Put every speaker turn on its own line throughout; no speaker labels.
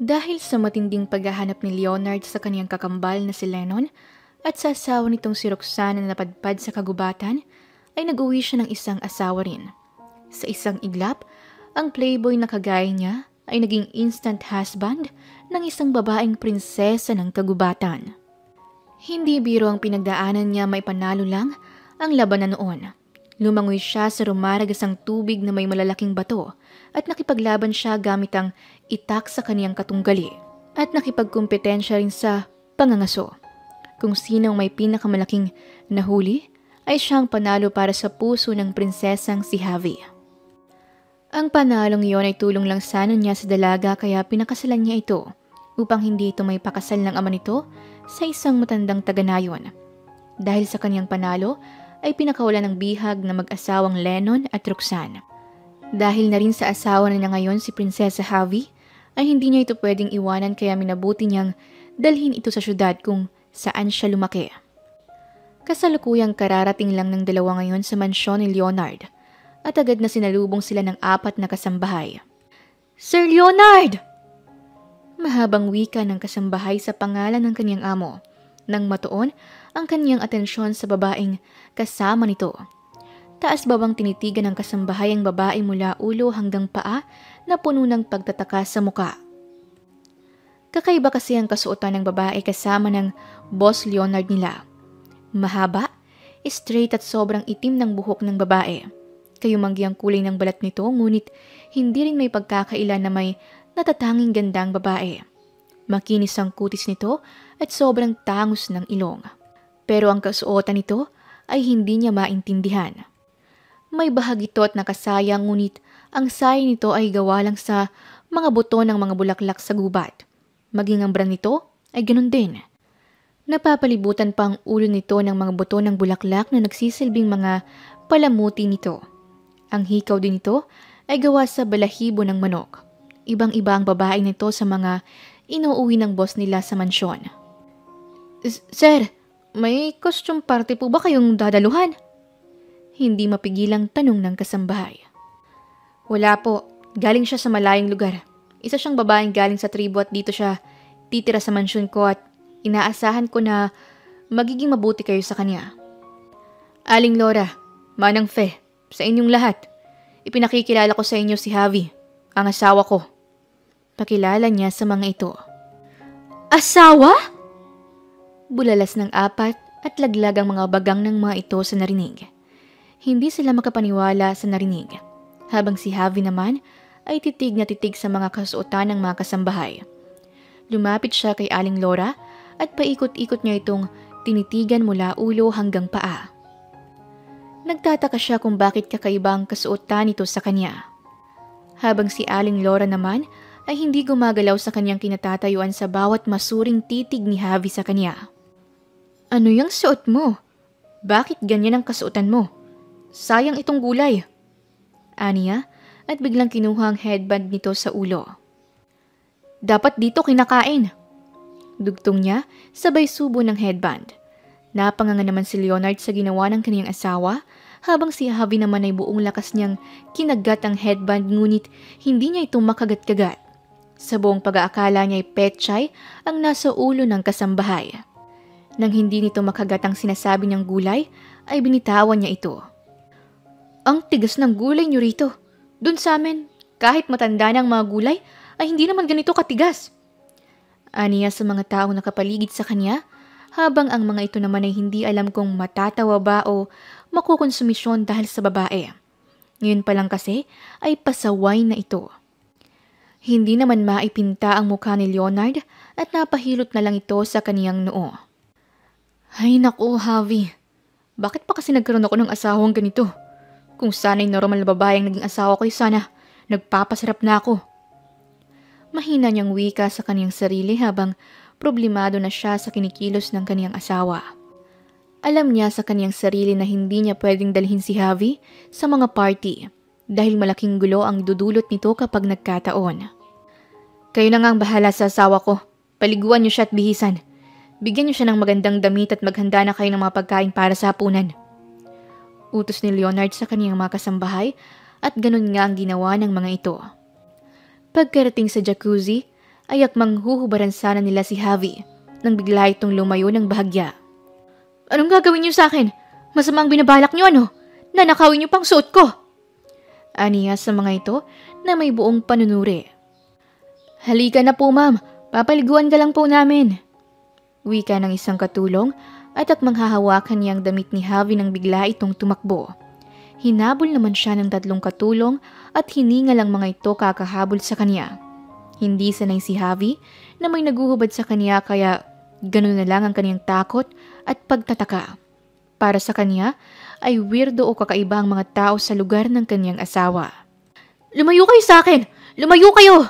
Dahil sa matinding paghahanap ni Leonard sa kaniyang kakambal na si Lennon at sa asawa nitong si Roxanne na napadpad sa kagubatan, ay nag-uwi siya ng isang asawa rin. Sa isang iglap, ang playboy na kagaya niya ay naging instant husband ng isang babaeng prinsesa ng kagubatan. Hindi biro ang pinagdaanan niya, may panalo lang ang labanan noon. Lumangoy siya sa rumaragasang tubig na may malalaking bato at nakipaglaban siya gamit ang itak sa kaniyang katunggali at nakipagkumpetensya rin sa pangangaso. Kung sinong may pinakamalaking nahuli ay siyang panalo para sa puso ng prinsesang si Javi. Ang panalong iyon ay tulong lang sana niya sa dalaga kaya pinakasalan niya ito upang hindi ito may pakasal ng ama nito sa isang matandang taga-nayon. Dahil sa kaniyang panalo ay pinakawalan ng bihag na mag-asawang Lennon at Roxanne. Dahil na rin sa asawa na niya ngayon si Prinsesa Javi, ay hindi niya ito pwedeng iwanan kaya minabuti niyang dalhin ito sa syudad kung saan siya lumaki. Kasalukuyang kararating lang ng dalawa ngayon sa mansyon ni Leonard at agad na sinalubong sila ng 4 na kasambahay. "Sir Leonard!" Mahabang wika ng kasambahay sa pangalan ng kanyang amo nang matuon ang kanyang atensyon sa babaeng kasama nito. Taas-babang tinitigan ng kasambahay ang babae mula ulo hanggang paa na puno ng pagtataka sa muka. Kakaiba kasi ang kasuotan ng babae kasama ng Boss Leonard nila. Mahaba, straight at sobrang itim ng buhok ng babae. Kayumanggi ang kulay ng balat nito ngunit hindi rin may pagkakaila na may natatanging gandang babae. Makinis ang kutis nito at sobrang tangos ng ilong. Pero ang kasuotan nito ay hindi niya maintindihan. May bahagitot na kasayang ngunit ang saya nito ay gawa lang sa mga buto ng mga bulaklak sa gubat. Maging ang brand nito ay ganun din. Napapalibutan pa ang ulo nito ng mga buto ng bulaklak na nagsisilbing mga palamuti nito. Ang hikaw din nito ay gawa sa balahibo ng manok. Ibang-iba ang babae nito sa mga inuuwi ng boss nila sa mansyon. "Sir, may costume party po ba kayong dadaluhan?" Hindi mapigilang tanong ng kasambahay. "Wala po, galing siya sa malayong lugar. Isa siyang babaeng galing sa tribo at dito siya titira sa mansyon ko at inaasahan ko na magiging mabuti kayo sa kanya." "Aling Laura, Manang Fe, sa inyong lahat, ipinakikilala ko sa inyo si Javi, ang asawa ko." Pakilala niya sa mga ito. "Asawa?" Bulalas ng 4 at laglag ang mga bagang ng mga ito sa narinig. Hindi sila makapaniwala sa narinig, habang si Javi naman ay titig na titig sa mga kasuotan ng mga kasambahay. Lumapit siya kay Aling Laura at paikot-ikot niya itong tinitigan mula ulo hanggang paa. Nagtataka siya kung bakit kakaiba ang kasuotan nito sa kanya. Habang si Aling Laura naman ay hindi gumagalaw sa kanyang kinatatayuan sa bawat masuring titig ni Javi sa kanya. "Ano yung suot mo? Bakit ganyan ang kasuotan mo? Sayang itong gulay." Aniya at biglang kinuha ang headband nito sa ulo. "Dapat dito kinakain." Dugtong niya sabay subo ng headband. Napanganga naman si Leonard sa ginawa ng kanyang asawa habang si Javi naman ay buong lakas niyang kinagat ang headband ngunit hindi niya ito makagat-kagat. Sa buong pag-aakala niya ay petchay ang nasa ulo ng kasambahay. Nang hindi nito makagat ang sinasabi niyang gulay, ay binitawan niya ito. "Ang tigas ng gulay niyo rito. Dun sa amin, kahit matanda na ang mga gulay, ay hindi naman ganito katigas." Aniya sa mga taong nakapaligid sa kanya, habang ang mga ito naman ay hindi alam kung matatawa ba o makukonsumisyon dahil sa babae. Ngayon pa lang kasi ay pasaway na ito. Hindi naman maipinta ang mukha ni Leonard at napahilot na lang ito sa kaniyang noo. "Ay naku, Javi. Bakit pa kasi nagkaroon ako ng asawang ganito? Kung sana'y normal na babae ang naging asawa ko, sana nagpapasarap na ako." Mahina niyang wika sa kaniyang sarili habang problemado na siya sa kinikilos ng kaniyang asawa. Alam niya sa kaniyang sarili na hindi niya pwedeng dalhin si Javi sa mga party dahil malaking gulo ang dudulot nito kapag nagkataon. "Kayo na nga ang bahala sa asawa ko. Paliguan niyo siya at bihisan. Bigyan niyo siya ng magandang damit at maghanda na kayo ng mga pagkain para sa hapunan." Utos ni Leonard sa kaniyang mga kasambahay at ganun nga ang ginawa ng mga ito. Pagkarating sa jacuzzi, ay akmang huhubaran sana nila si Javi nang bigla itong lumayo ng bahagya. Anong gagawin niyo sa akin? Masamang binabalak niyo ano? Nanakawin niyo pang suot ko! Aniya sa mga ito na may buong panunuri. Halika na po ma'am, papaliguan ka lang po namin. Wika ng isang katulong at akmang hahawakan niya ang damit ni Javi nang bigla itong tumakbo. Hinabol naman siya ng 3 katulong at hiningal ang mga ito kakahabol sa kanya. Hindi sanay si Javi na may naguhubad sa kanya kaya ganun na lang ang kanyang takot at pagtataka. Para sa kanya ay weirdo o kakaiba ang mga tao sa lugar ng kanyang asawa. Lumayo kayo sa akin! Lumayo kayo!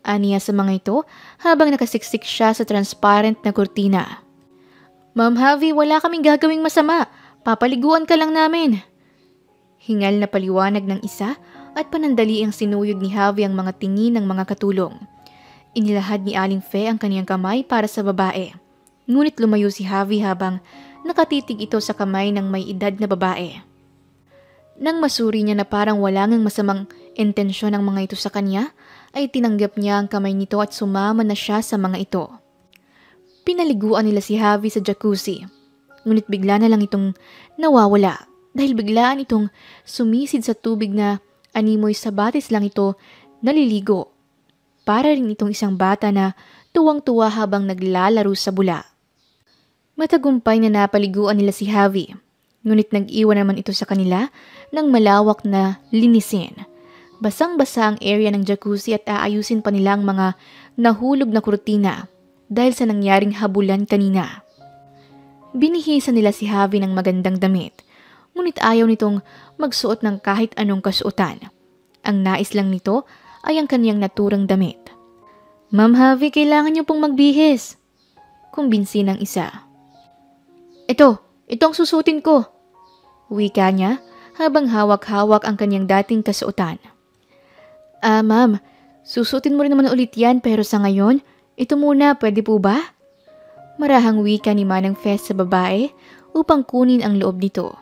Aniya sa mga ito habang nakasiksik siya sa transparent na kurtina. Ma'am Javi, wala kaming gagawing masama. Papaliguan ka lang namin. Hingal na paliwanag ng isa at panandali ang sinuyod ni Javi ang mga tingin ng mga katulong. Inilahad ni Aling Fe ang kaniyang kamay para sa babae. Ngunit lumayo si Javi habang nakatitig ito sa kamay ng may edad na babae. Nang masuri niya na parang wala ngang masamang intensyon ang mga ito sa kanya, ay tinanggap niya ang kamay nito at sumama na siya sa mga ito. Pinaliguan nila si Javi sa jacuzzi, ngunit bigla na lang itong nawawala dahil biglaan itong sumisid sa tubig na animoy sa batis lang ito naliligo. Para rin itong isang bata na tuwang-tuwa habang naglalaro sa bula. Matagumpay na napaliguan nila si Javi, ngunit nag-iwan naman ito sa kanila ng malawak na linisin. Basang-basa ang area ng jacuzzi at aayusin pa nila ang mga nahulog na kurtina dahil sa nangyaring habulan kanina. Binihisan nila si Javi ng magandang damit, ngunit ayaw nitong magsuot ng kahit anong kasuotan. Ang nais lang nito ay ang kaniyang naturang damit. Ma'am Javi, kailangan niyo pong magbihis. Kumbinsi ng isa. Ito ang susutin ko. Wika niya habang hawak-hawak ang kaniyang dating kasuotan. Ma'am, susutin mo rin naman ulit yan pero sa ngayon, ito muna, pwede po ba? Marahang wika ni Manang Fest sa babae upang kunin ang loob nito.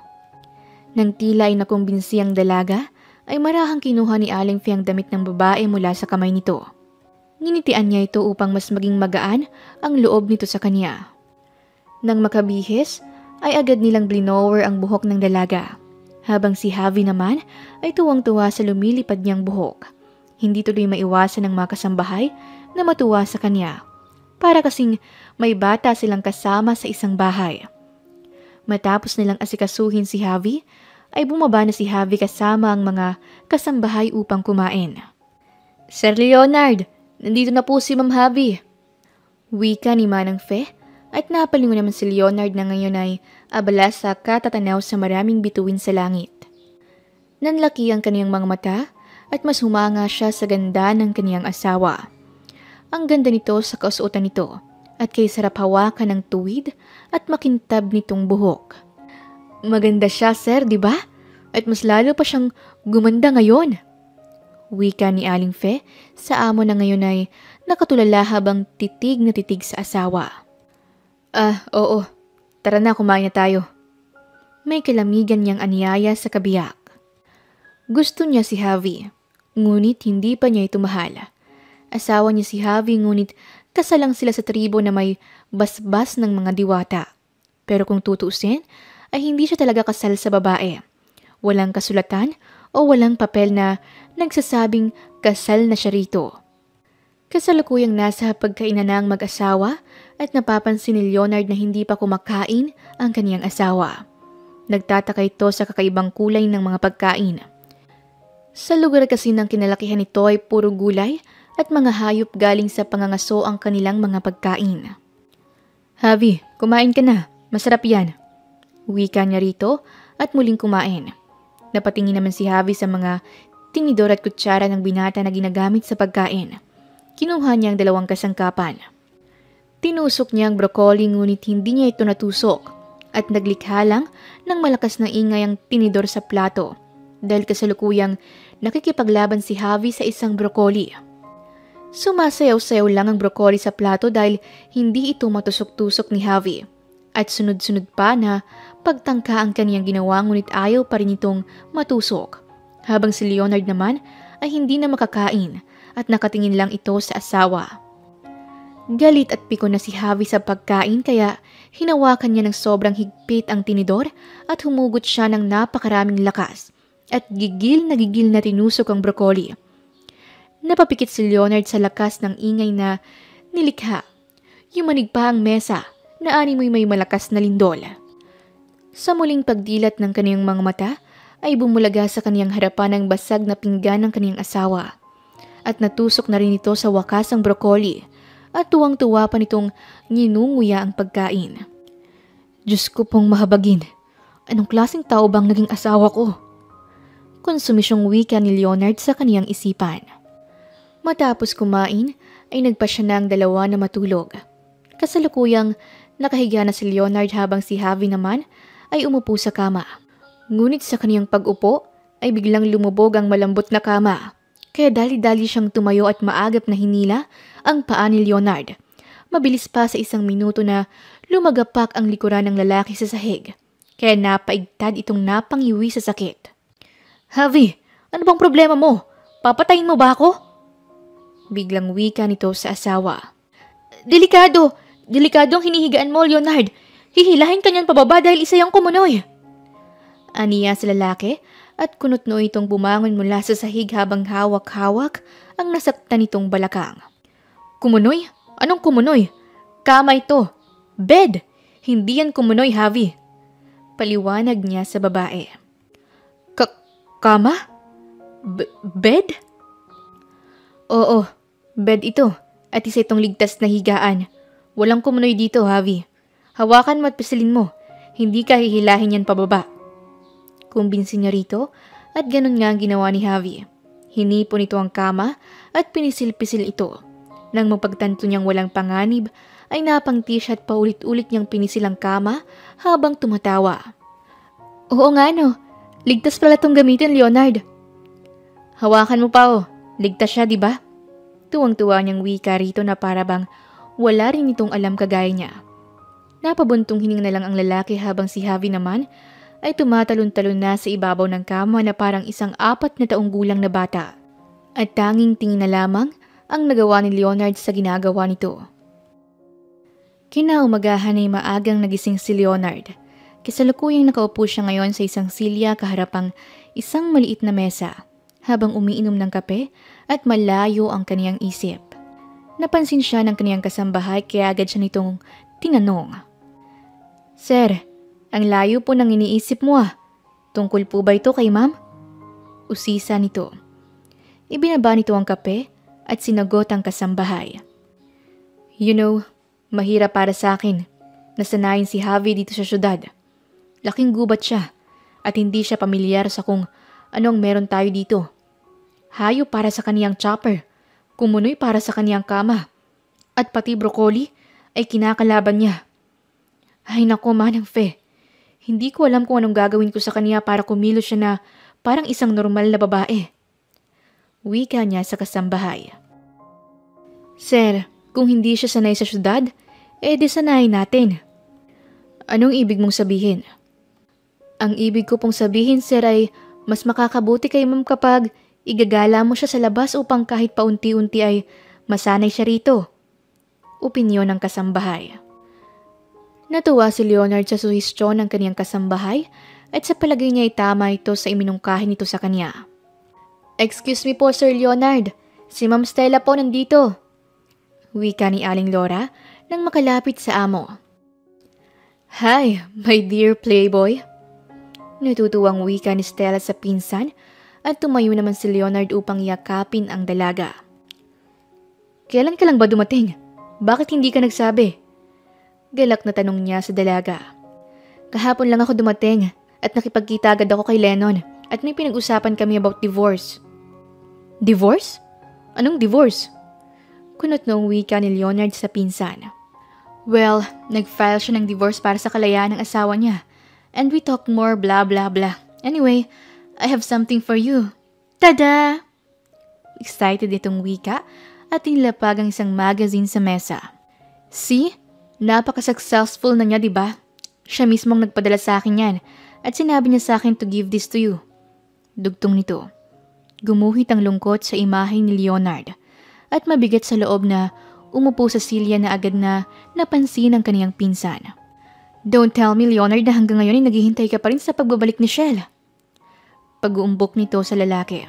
Nang tila ay nakumbinsi ang dalaga, ay marahang kinuha ni Aling Fe ang damit ng babae mula sa kamay nito. Nginitian niya ito upang mas maging magaan ang loob nito sa kanya. Nang makabihis, ay agad nilang blinower ang buhok ng dalaga, habang si Javi naman ay tuwang-tuwa sa lumilipad niyang buhok. Hindi tuloy maiwasan ng mga kasambahay na matuwa sa kanya, para kasing may bata silang kasama sa isang bahay. Matapos nilang asikasuhin si Javi, ay bumaba na si Javi kasama ang mga kasambahay upang kumain. Sir Leonard, nandito na po si Ma'am Javi. Wika ni Manang Fe at napalingon naman si Leonard na ngayon ay abala sa katatanaw sa maraming bituin sa langit. Nanlaki ang kaniyang mga mata at mas humanga siya sa ganda ng kaniyang asawa. Ang ganda nito sa kasuotan nito at kay sarap hawakan ng tuwid at makintab nitong buhok. Maganda siya, sir, di ba? At mas lalo pa siyang gumanda ngayon. Wika ni Aling Fe sa amo na ngayon ay nakatulala habang titig na titig sa asawa. Oo. Tara na, kumain na tayo. May kalamigan niyang anyaya sa kabiyak. Gusto niya si Javi, ngunit hindi pa niya ito mahal. Asawa niya si Javi ngunit kasalang sila sa tribo na may basbas ng mga diwata. Pero kung tutuusin, ay hindi siya talaga kasal sa babae. Walang kasulatan o walang papel na nagsasabing kasal na siya rito. Kasalukuyang nasa pagkainan na ang mag-asawa at napapansin ni Leonard na hindi pa kumakain ang kaniyang asawa. Nagtataka ito sa kakaibang kulay ng mga pagkain. Sa lugar kasi ng kinalakihan nito ay puro gulay at mga hayop galing sa pangangaso ang kanilang mga pagkain. Javi, kumain ka na. Masarap yan. Wika niya rito at muling kumain. Napatingin naman si Javi sa mga tinidor at kutsara ng binata na ginagamit sa pagkain. Kinuha niya ang 2 kasangkapan. Tinusok niya ang broccoli ngunit hindi niya ito natusok at naglikha lang ng malakas na ingay ang tinidor sa plato dahil kasalukuyang nakikipaglaban si Javi sa isang broccoli. Sumasayaw-sayaw lang ang broccoli sa plato dahil hindi ito matusok-tusok ni Javi at sunod-sunod pa na pagtangka ang kaniyang ginawa ngunit ayaw pa rin itong matusok. Habang si Leonard naman ay hindi na makakain at nakatingin lang ito sa asawa. Galit at pikon na si Javi sa pagkain kaya hinawakan niya ng sobrang higpit ang tinidor at humugot siya ng napakaraming lakas at gigil na tinusok ang broccoli. Napapikit si Leonard sa lakas ng ingay na nilikha. Yumanig pa ang mesa na animoy may malakas na lindol. Sa muling pagdilat ng kaniyang mga mata ay bumulaga sa kaniyang harapan ang basag na pinggan ng kaniyang asawa at natusok na rin ito sa wakas ang broccoli. At tuwang-tuwa pa nitong ninunguya ang pagkain. Diyos ko pong mahabagin. Anong klaseng tao bang naging asawa ko? Konsumisyong wika ni Leonard sa kaniyang isipan. Matapos kumain ay nagpa siya ng dalawa na matulog. Kasalukuyang nakahiga na si Leonard habang si Javi naman ay umupo sa kama. Ngunit sa kaniyang pag-upo ay biglang lumubog ang malambot na kama. Kaya dali-dali siyang tumayo at maagap na hinila ang paa ni Leonard. Mabilis pa sa 1 minuto na lumagapak ang likuran ng lalaki sa sahig. Kaya napaigtad itong napangiwi sa sakit. Javi, ano bang problema mo? Papatayin mo ba ako? Biglang wika nito sa asawa. Delikado! Delikado ang hinihigaan mo, Leonard. Hihilahin ka niyan pababa dahil isa yung kumunoy. Aniya sa lalaki at kunot-no itong bumangon mula sa sahig habang hawak-hawak ang nasaktan nitong balakang. Kumunoy? Anong kumunoy? Kama ito. Bed! Hindi yan kumunoy, Javi. Paliwanag niya sa babae. Kama? Bed? Oo, bed ito at isa itong ligtas na higaan. Walang kumunoy dito, Javi. Hawakan mo at pisilin mo. Hindi ka hihilahin yan pababa. Kumbinsin niya rito at ganun nga ang ginawa ni Javi. Hinipon ito ang kama at pinisil-pisil ito. Nang mapagtanto niyang walang panganib, ay napangti siya at paulit-ulit niyang pinisil ang kama habang tumatawa. Oo nga no, ligtas pala itong gamitin, Leonard. Hawakan mo pa oh, ligtas siya diba? Tuwang-tuwa niyang wika rito na para bang wala rin itong alam kagaya niya. Napabuntong hining na lang ang lalaki habang si Javi naman ay tumatalon-talon na sa ibabaw ng kama na parang isang 4 na taong gulang na bata. At tanging tingin na lamang ang nagawa ni Leonard sa ginagawa nito. Kinaumagahan ay maagang nagising si Leonard. Kasalukuyang nakaupo siya ngayon sa isang silya kaharapang isang maliit na mesa habang umiinom ng kape at malayo ang kaniyang isip. Napansin siya ng kaniyang kasambahay kaya agad siya nitong tinanong. Sir, ang layo po ng iniisip mo ah. Tungkol po ba ito kay ma'am? Usisa nito. Ibinaba nito ang kape at sinagot ang kasambahay. You know, mahirap para sa akin. Nasanayin si Javi dito sa syudad. Laking gubat siya at hindi siya pamilyar sa kung anong meron tayo dito. Hayo para sa kaniyang chopper, kumunoy para sa kaniyang kama, at pati broccoli ay kinakalaban niya. Ay nako Manang Fe. Hindi ko alam kung anong gagawin ko sa kanya para kumilos siya na parang isang normal na babae. Wika niya sa kasambahay. Sir, kung hindi siya sanay sa syudad, di sanayin natin. Anong ibig mong sabihin? Ang ibig ko pong sabihin, sir, ay mas makakabuti kay ma'am kapag igagala mo siya sa labas upang kahit paunti-unti ay masanay siya rito. Opinyon ng kasambahay. Natuwa si Leonard sa suhestyon ng kaniyang kasambahay at sa palagay niya ay tama ito sa iminungkahi nito sa kanya. Excuse me po, Sir Leonard. Si Ma'am Stella po nandito. Wika ni Aling Laura nang makalapit sa amo. Hi, my dear playboy. Natutuwang wika ni Stella sa pinsan at tumayo naman si Leonard upang yakapin ang dalaga. Kailan ka lang ba dumating? Bakit hindi ka nagsabi? Galak na tanong niya sa dalaga. Kahapon lang ako dumating at nakipagkita agad ako kay Lennon at may pinag-usapan kami about divorce. Divorce? Anong divorce? Kunot noong wika ni Leonard sa pinsan. Well, nag-file siya ng divorce para sa kalayaan ng asawa niya. And we talk more blah blah blah. Anyway, I have something for you. Tada! Excited itong wika at inilapag ang isang magazine sa mesa. See? Napaka-successful na niya, diba? Siya mismong nagpadala sa akin yan at sinabi niya sa akin to give this to you. Dugtong nito. Gumuhit ang lungkot sa imahe ni Leonard at mabigat sa loob na umupo sa silya na agad na napansin ng kaniyang pinsan. Don't tell me, Leonard, na hanggang ngayon ay naghihintay ka pa rin sa pagbabalik ni Shell. Pag-uumbok nito sa lalaki.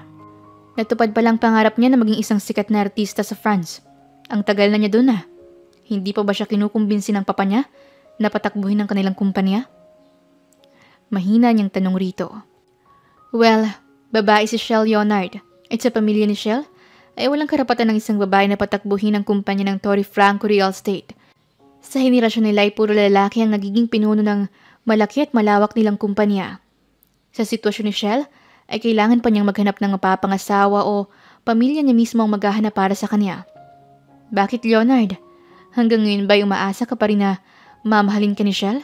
Natupad palang pangarap niya na maging isang sikat na artista sa France. Ang tagal na niya doon ah. Hindi pa ba siya kinukumbinsi ng papa niya na patakbuhin ng kanilang kumpanya? Mahina niyang tanong rito. Well, babae si Shell, Leonard. At sa pamilya ni Shell, ay walang karapatan ng isang babae na patakbuhin ang kumpanya ng Torre Franco Real Estate. Sa henerasyon nila ay puro lalaki ang nagiging pinuno ng malaki at malawak nilang kumpanya. Sa sitwasyon ni Shell, ay kailangan pa niyang maghanap ng mapapangasawa o pamilya niya mismo ang maghahanap para sa kanya. Bakit, Leonard? Hanggang ngayon ba'y umaasa ka pa rin na mamahalin ka ni Shell?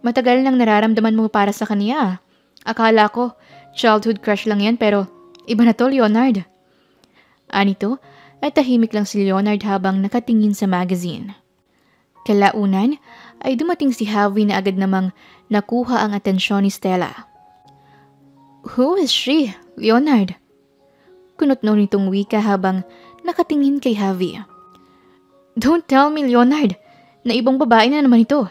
Matagal nang nararamdaman mo para sa kanya. Akala ko, childhood crush lang yan pero iba na to, Leonard. Anito, ay tahimik lang si Leonard habang nakatingin sa magazine. Kalaunan ay dumating si Javi na agad namang nakuha ang atensyon ni Stella. Who is she, Leonard? Kunotno nitong wika habang nakatingin kay Javi. Don't tell me, Leonard, na ibang babae na naman ito.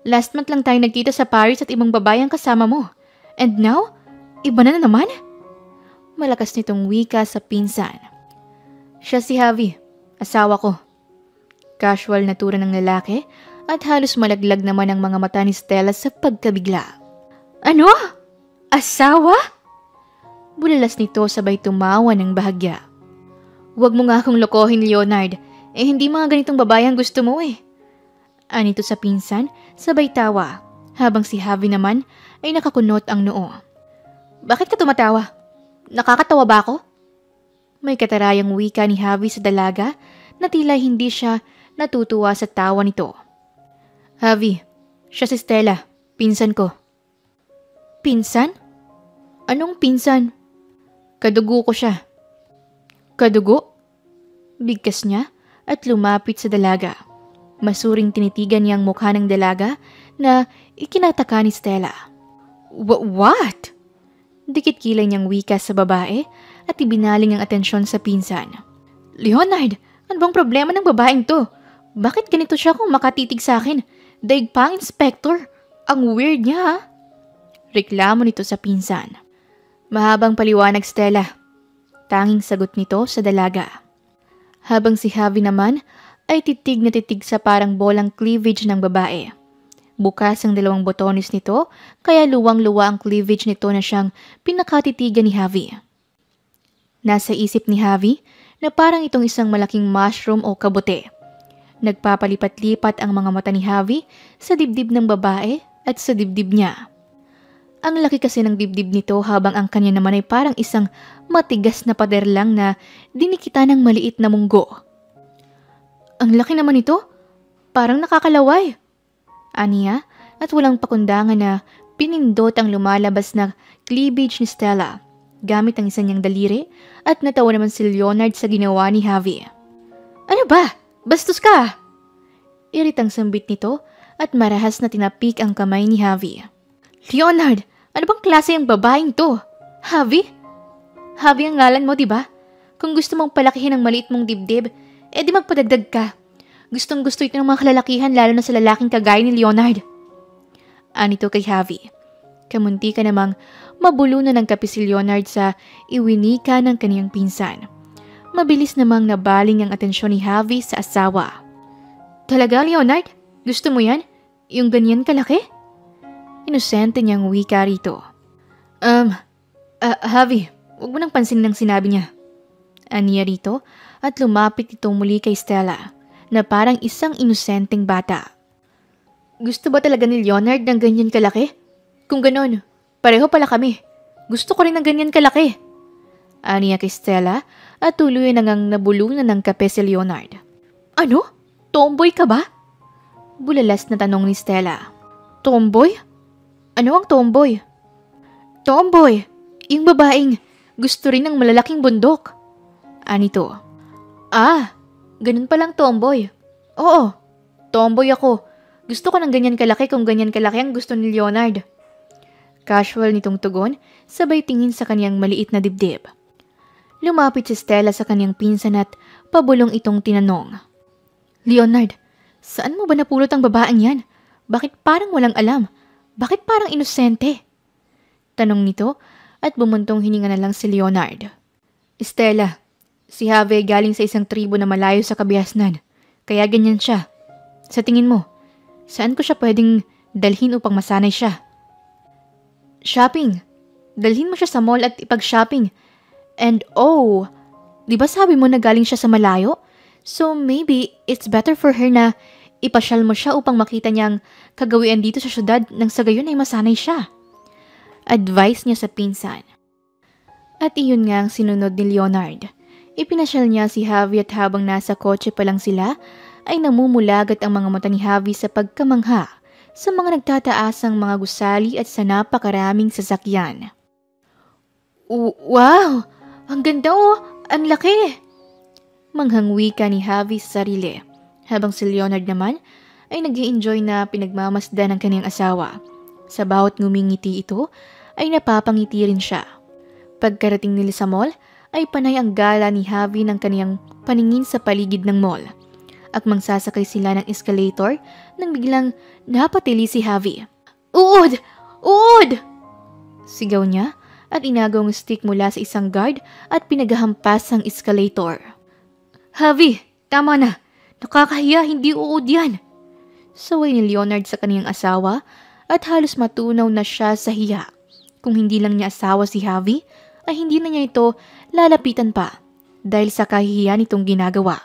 Last month lang tayo nagkita sa Paris at ibang babae ang kasama mo. And now, iba na naman? Malakas nitong wika sa pinsan. Siya si Javi, asawa ko. Casual na tura ng lalaki at halos malaglag naman ang mga mata ni Stella sa pagkabigla. Ano? Asawa? Bulalas nito sabay tumawa ng bahagya. Huwag mo nga akong lokohin, Leonard. Hindi mga ganitong babae ang gusto mo eh. Anito sa pinsan, sabay tawa, habang si Javi naman ay nakakunot ang noo. Bakit ka tumatawa? Nakakatawa ba ako? May katarayang wika ni Javi sa dalaga na tila hindi siya natutuwa sa tawa nito. Javi, siya si Stella, pinsan ko. Pinsan? Anong pinsan? Kadugo ko siya. Kadugo? Bigkas niya at lumapit sa dalaga. Masuring tinitigan niya ang mukha ng dalaga na ikinataka ni Stella. What? Dikit kilay niyang wika sa babae at ibinaling ang atensyon sa pinsan. Leonard, ano bang problema ng babaeng to? Bakit ganito siya kung makatitig sa akin? Daig pang inspector. Ang weird niya ha? Reklamo nito sa pinsan. Mahabang paliwanag, Stella. Tanging sagot nito sa dalaga. Habang si Javi naman ay titig na titig sa parang bolang cleavage ng babae. Bukas ang dalawang botones nito kaya luwang-luwa ang cleavage nito na siyang pinakatitigan ni Javi. Nasa isip ni Javi na parang itong isang malaking mushroom o kabute. Nagpapalipat-lipat ang mga mata ni Javi sa dibdib ng babae at sa dibdib niya. Ang laki kasi ng dibdib nito habang ang kanya naman ay parang isang matigas na pader lang na dinikita ng maliit na munggo. Ang laki naman ito, parang nakakalaway. Aniya at walang pakundangan na pinindot ang lumalabas na cleavage ni Stella gamit ang isa niyang daliri at natawa naman si Leonard sa ginawa ni Javi. Ano ba? Bastos ka! Iritang sambit nito at marahas na tinapik ang kamay ni Javi. Leonard! Ano bang klase yung babaeng to? Javi? Javi ang ngalan mo, diba? Kung gusto mong palakihin ang maliit mong dibdib, di magpadagdag ka. Gustong gusto ito ng mga kalalakihan lalo na sa lalaking kagaya ni Leonard. Anito kay Javi. Kamunti ka namang mabulunan ng kape si Leonard sa iwinika ng kaniyang pinsan. Mabilis namang nabaling ang atensyon ni Javi sa asawa. Talaga, Leonard? Gusto mo yan? Yung ganyan kalaki? Inosente niyang wika rito. Javi, huwag mo nang pansinin ang sinabi niya. Aniya rito at lumapit ito muli kay Stella na parang isang inosenteng bata. Gusto ba talaga ni Leonard ng ganyan kalaki? Kung ganon, pareho pala kami. Gusto ko rin ng ganyan kalaki. Aniya kay Stella at tuloy nangang nabulunan ng kape si Leonard. Ano? Tomboy ka ba? Bulalas na tanong ni Stella. Tomboy? Ano ang tomboy? Tomboy, yung babaeng gusto rin ng malalaking bundok. Anito. Ganun palang tomboy. Oo, tomboy ako. Gusto ko ng ganyan kalaki kung ganyan kalaki ang gusto ni Leonard. Casual nitong tugon, sabay tingin sa kaniyang maliit na dibdib. Lumapit si Stella sa kaniyang pinsan at Pabulong itong tinanong. Leonard, saan mo ba napulot ang babaeng yan? Bakit parang walang alam? Bakit parang inosente? Tanong nito at bumuntong hininga na lang si Leonard. Stella, si Javi galing sa isang tribo na malayo sa kabihasnan. Kaya ganyan siya. Sa tingin mo, saan ko siya pwedeng dalhin upang masanay siya? Shopping. Dalhin mo siya sa mall at ipag-shopping. And di ba sabi mo na galing siya sa malayo? So maybe it's better for her na ipasyal mo siya upang makita niyang kagawian dito sa syudad nang sa gayon ay masanay siya. Advice niya sa pinsan. At iyon nga ang sinunod ni Leonard. Ipinasyal niya si Javi at habang nasa kotse pa lang sila, ay namumulagat ang mga mata ni Javi sa pagkamangha sa mga nagtataasang mga gusali at sa napakaraming sasakyan. Wow! Ang ganda Ang laki! Manghangwi ka ni Javi sa sarili, habang si Leonard naman ay nag-i-enjoy na pinagmamasdan ng kanyang asawa. Sa bawat ngumingiti ito ay napapangiti rin siya. Pagkarating nila sa mall ay panay ang gala ni Javi ng kaniyang paningin sa paligid ng mall. At mangsasakay sila ng escalator nang biglang napatili si Javi. Uod! Uod! Sigaw niya at inagaw ang stick mula sa isang guard at pinaghahampas ang escalator. Javi, tama na. Nakakahiya, hindi uod yan. Saway ni Leonard sa kaniyang asawa at halos matunaw na siya sa hiya. Kung hindi lang niya asawa si Javi, ay hindi na niya ito lalapitan pa dahil sa kahihiyan nitong ginagawa.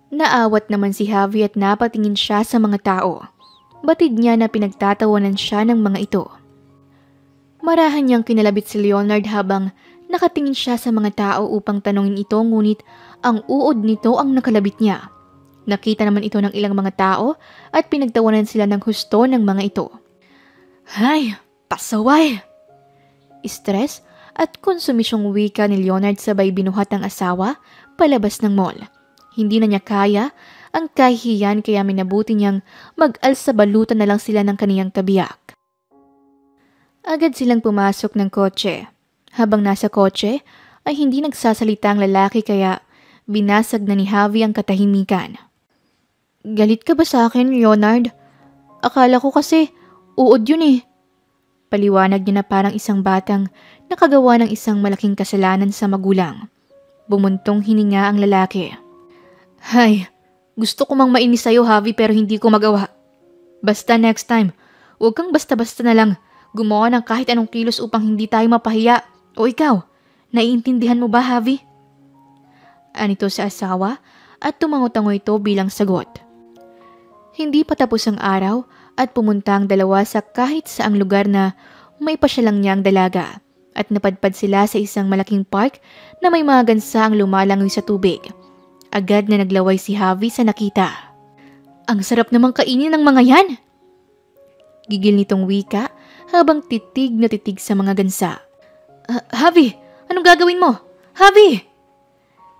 Naawat naman si Javi at napatingin siya sa mga tao. Batid niya na pinagtatawanan siya ng mga ito. Marahan niyang kinalabit si Leonard habang nakatingin siya sa mga tao upang tanongin ito ngunit ang uod nito ang nakalabit niya. Nakita naman ito ng ilang mga tao at pinagtawanan sila ng husto ng mga ito. Hay, pasaway! Stress at konsumisyong wika ni Leonard sabay binuhat ang asawa palabas ng mall. Hindi na niya kaya ang kahihiyan kaya minabuti niyang mag-alsa balutan na lang sila ng kaniyang kabiyak. Agad silang pumasok ng kotse. Habang nasa kotse ay hindi nagsasalita ang lalaki kaya binasag na ni Javi ang katahimikan. Galit ka ba sa akin, Leonard? Akala ko kasi uod yun eh. Paliwanag niya na parang isang batang nakagawa ng isang malaking kasalanan sa magulang. Bumuntong hininga ang lalaki. Hay, gusto ko mang mainis sa'yo, Javi, pero hindi ko magawa. Basta next time, huwag kang basta-basta na lang gumawa ng kahit anong kilos upang hindi tayo mapahiya. O ikaw, naiintindihan mo ba, Javi? Anito sa asawa at tumango-tango ito bilang sagot. Hindi pa tapos ang araw at pumunta ang dalawa sa kahit saang lugar na may pasyalang niyang dalaga at napadpad sila sa isang malaking park na may mga gansa ang lumalangoy sa tubig. Agad na naglaway si Javi sa nakita. Ang sarap namang kainin ng mga yan! Gigil nitong wika habang titig na titig sa mga gansa. Javi, anong gagawin mo? Javi!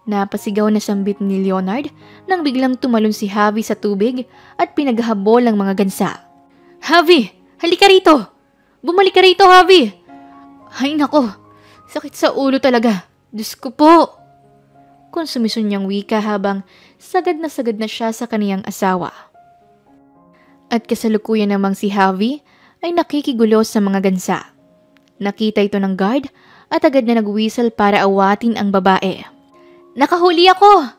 Napasigaw na sambit ni Leonard nang biglang tumalon si Javi sa tubig at pinaghahabol ang mga gansa. Javi, halika rito! Bumalik ka rito, Javi! Ay nako, sakit sa ulo talaga. Diyos ko po! Konsumisyon niyang wika habang sagad na siya sa kaniyang asawa. At kasalukuyan namang si Javi ay nakikigulo sa mga gansa. Nakita ito ng guard at agad na nag-whistle para awatin ang babae. Nakahuli ako!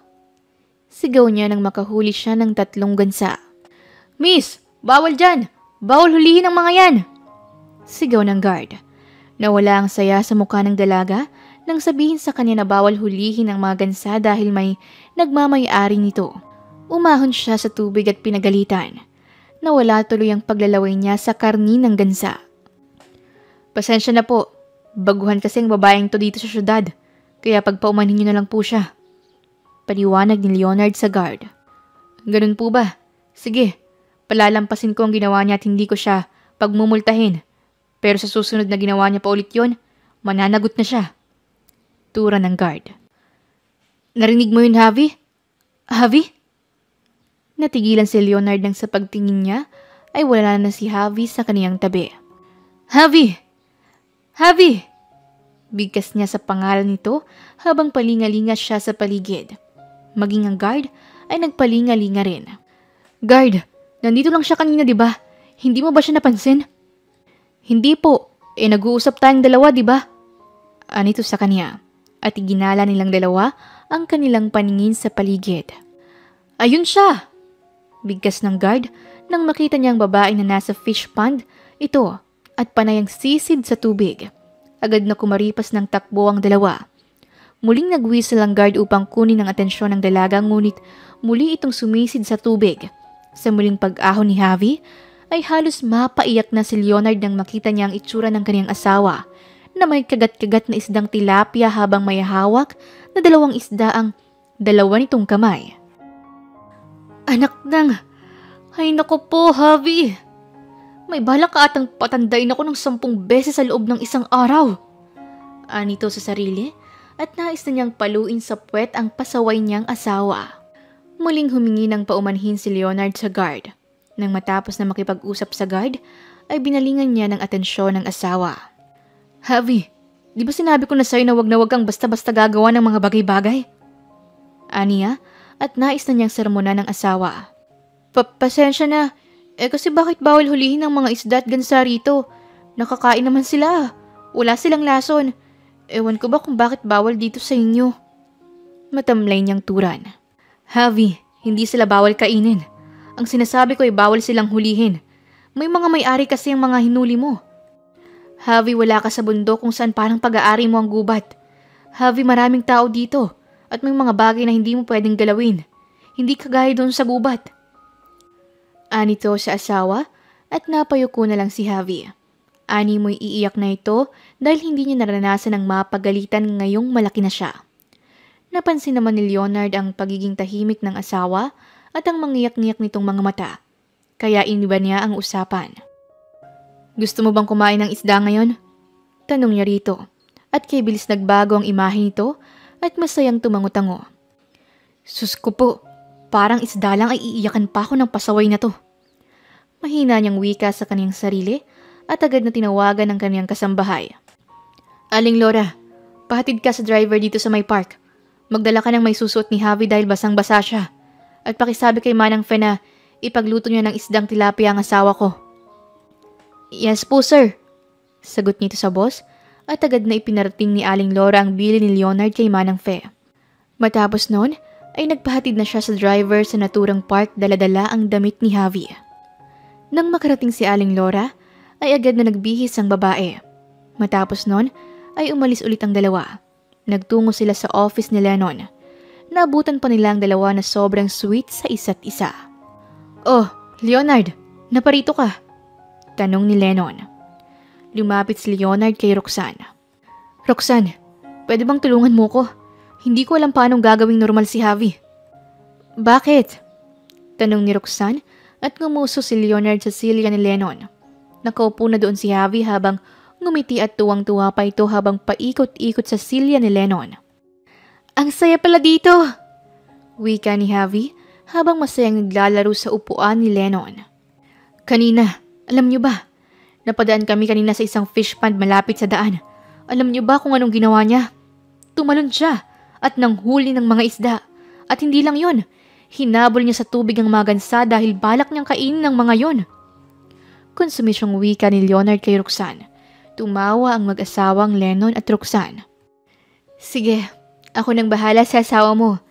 Sigaw niya nang makahuli siya ng 3 gansa. Miss, bawal dyan! Bawal hulihin ang mga yan! Sigaw ng guard. Nawala ang saya sa mukha ng dalaga nang sabihin sa kanya na bawal hulihin ang mga gansa dahil may nagmamay-ari nito. Umahon siya sa tubig at pinagalitan. Nawala tuloy ang paglalaway niya sa karni ng gansa. Pasensya na po, baguhan kasi ang babaeng to dito sa syudad, kaya pagpaumanhin niyo na lang po siya. Paliwanag ni Leonard sa guard. Ganun po ba? Sige, palalampasin ko ang ginawa niya at hindi ko siya pagmumultahin. Pero sa susunod na ginawa niya pa ulit yon, mananagot na siya. Tura ng guard. Narinig mo yun, Javi? Javi? Natigilan si Leonard nang sa pagtingin niya ay wala na si Javi sa kaniyang tabi. Javi! Javi! Bigkas niya sa pangalan nito habang palingalinga siya sa paligid. Maging ang guard ay nagpalinga-linga rin. Guard, nandito lang siya kanina, di ba? Hindi mo ba siya napansin? Hindi po. Nag-uusap tayong dalawa, di ba? Anito sa kanya. At iginala nilang dalawa ang kanilang paningin sa paligid. Ayun siya! Bigkas ng guard nang makita niya ang babae na nasa fish pond, ito, at panayang sisid sa tubig. Agad na kumaripas ng takbo ang dalawa. Muling nag-whistle ang guard upang kunin ang atensyon ng dalaga, ngunit muli itong sumisid sa tubig. Sa muling pag-ahon ni Javi, ay halos mapaiyak na si Leonard nang makita niya ang itsura ng kanyang asawa na may kagat-kagat na isdang tilapia habang may hawak na dalawang isda ang dalawa nitong kamay. Anak nang, ay naku po, Javi. May balak ka atang patandain ako ng 10 beses sa loob ng isang araw. Anito sa sarili at nais na niyang paluin sa puwet ang pasaway niyang asawa. Muling humingi ng paumanhin si Leonard sa guard. Nang matapos na makipag-usap sa guard, ay binalingan niya ng atensyon ng asawa. Javi, di ba sinabi ko na sa'yo na wag kang basta-basta gagawa ng mga bagay-bagay? Aniya, at nais na niyang sermonan ng asawa. Pasensya na, kasi bakit bawal hulihin ang mga isda at gansa rito? Nakakain naman sila. Wala silang lason. Ewan ko ba kung bakit bawal dito sa inyo? Matamlay niyang turan. Javi, hindi sila bawal kainin. Ang sinasabi ko ay bawal silang hulihin. May mga may-ari kasi ang mga hinuli mo. Javi, wala ka sa bundok kung saan parang pag-aari mo ang gubat. Javi, maraming tao dito at may mga bagay na hindi mo pwedeng galawin. Hindi kagaya doon sa gubat. Anito sa asawa at napayuko na lang si Javi. Ani mo'y iiyak na ito dahil hindi niya naranasan ang mapagalitan ngayong malaki na siya. Napansin naman ni Leonard ang pagiging tahimik ng asawa at ang mangiyak-ngiyak nitong mga mata. Kaya iniba niya ang usapan. Gusto mo bang kumain ng isda ngayon? Tanong niya rito. At kay bilis nagbago ang imahe nito at masayang tumango-tango. Sus ko po, parang isda lang ay iiyakan pa ako ng pasaway na to. Mahina niyang wika sa kaniyang sarili at agad na tinawagan ng kaniyang kasambahay. Aling Laura, pahatid ka sa driver dito sa may park. Magdala ka ng may susuot ni Javi dahil basang-basa siya. At pakisabi kay Manang Fe na ipagluto niya ng isdang tilapia ang asawa ko. Yes po, sir. Sagot nito sa boss at agad na ipinarating ni Aling Laura ang bili ni Leonard kay Manang Fe. Matapos noon ay nagpahatid na siya sa driver sa naturang park, dala-dala ang damit ni Javi. Nang makarating si Aling Laura ay agad na nagbihis ang babae. Matapos noon ay umalis ulit ang dalawa. Nagtungo sila sa office ni Lennon. Naabutan pa nila ang dalawa na sobrang sweet sa isa't isa. Oh, Leonard, naparito ka? Tanong ni Lennon. Lumapit si Leonard kay Roxanne. Roxanne, pwede bang tulungan mo ko? Hindi ko alam paanong gagawing normal si Javi. Bakit? Tanong ni Roxanne at ngumuso si Leonard sa silya ni Lennon. Nakaupo na doon si Javi habang ngumiti at tuwang-tuwa pa ito habang paikot-ikot sa silya ni Lennon. Ang saya pala dito! Wika ni Javi habang masayang naglalaro sa upuan ni Lennon. Kanina, alam niyo ba? Napadaan kami kanina sa isang fish pond malapit sa daan. Alam niyo ba kung anong ginawa niya? Tumalon siya at nanghuli ng mga isda. At hindi lang yon, hinabol niya sa tubig ang mga gansa dahil balak niyang kainin ng mga yon. Konsumisyong wika ni Leonard kay Roxanne. Tumawa ang mag-asawang Lennon at Roxanne. Sige, ako nang bahala sa asawa mo.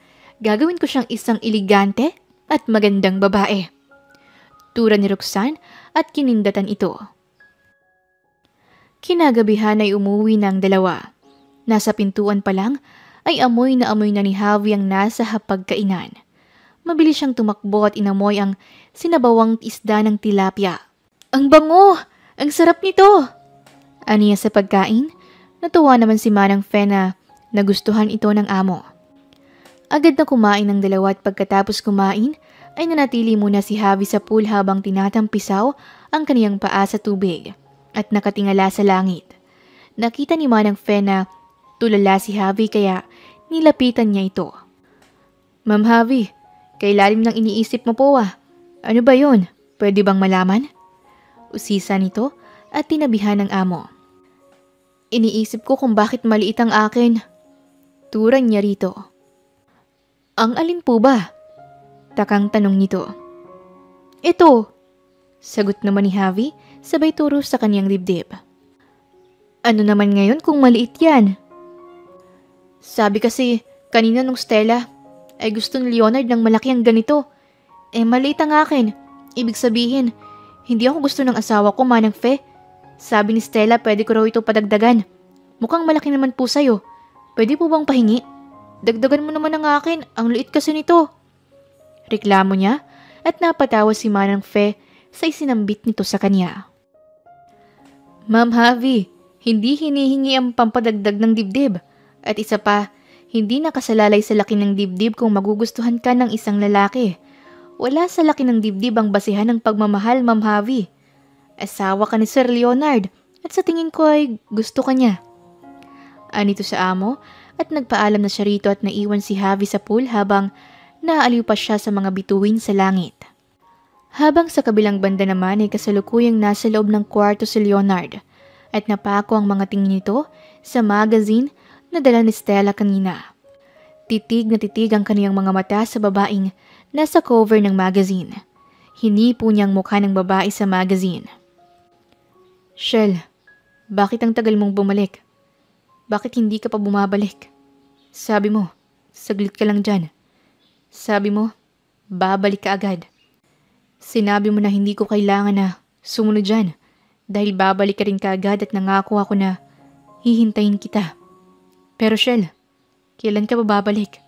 Gagawin ko siyang isang elegante at magandang babae. Tura ni Roxanne at kinindatan ito. Kinagabihan ay umuwi na ang dalawa. Nasa pintuan pa lang ay amoy na ni Javi ang nasa hapagkainan. Mabilis siyang tumakbo at inamoy ang sinabawang isda ng tilapia. Ang bango! Ang sarap nito! Aniya sa pagkain, natuwa naman si Manang Fe na nagustuhan ito ng amo. Agad na kumain ng dalawa at pagkatapos kumain ay nanatili muna si Javi sa pool habang tinatampisaw ang kaniyang paa sa tubig at nakatingala sa langit. Nakita ni Manang Fe na tulala si Javi kaya nilapitan niya ito. Ma'am Javi, kay lalim ng iniisip mo po ah. Ano ba yon? Pwede bang malaman? Usisa nito at tinabihan ng amo. Iniisip ko kung bakit maliit ang akin. Turan niya rito. Ang alin po ba? Takang tanong nito. Ito, sagot naman ni Javi sabay turo sa kaniyang dibdib. Ano naman ngayon kung maliit yan? Sabi kasi kanina nung Stella ay gusto ni Leonard ng malaki ang ganito. Maliit ang akin. Ibig sabihin, hindi ako gusto ng asawa ko, Manang Fe. Sabi ni Stella pwede ko raw ito padagdagan. Mukhang malaki naman po sa'yo. Pwede po bang pahingi? Dagdagan mo naman ang akin, ang liit kasi nito. Reklamo niya at napatawa si Manang Fe sa isinambit nito sa kanya. Ma'am Javi, hindi hinihingi ang pampadagdag ng dibdib. At isa pa, hindi nakasalalay sa laki ng dibdib kung magugustuhan ka ng isang lalaki. Wala sa laki ng dibdib ang basihan ng pagmamahal, Ma'am Javi. Asawa ka ni Sir Leonard at sa tingin ko ay gusto ka niya. Anito sa amo at nagpaalam na siya rito at naiwan si Javi sa pool habang naaaliw pa siya sa mga bituin sa langit. Habang sa kabilang banda naman ay kasalukuyang nasa loob ng kwarto si Leonard at napako ang mga tingin nito sa magazine na dala ni Stella kanina. Titig na titig ang kaniyang mga mata sa babaeng nasa cover ng magazine. Hinipo niyang mukha ng babae sa magazine. Shell, bakit ang tagal mong bumalik? Bakit hindi ka pa bumabalik? Sabi mo, saglit ka lang dyan. Sabi mo, babalik ka agad. Sinabi mo na hindi ko kailangan na sumunod dyan dahil babalik ka rin kaagad at nangako ako na hihintayin kita. Pero Shell, kailan ka ba babalik?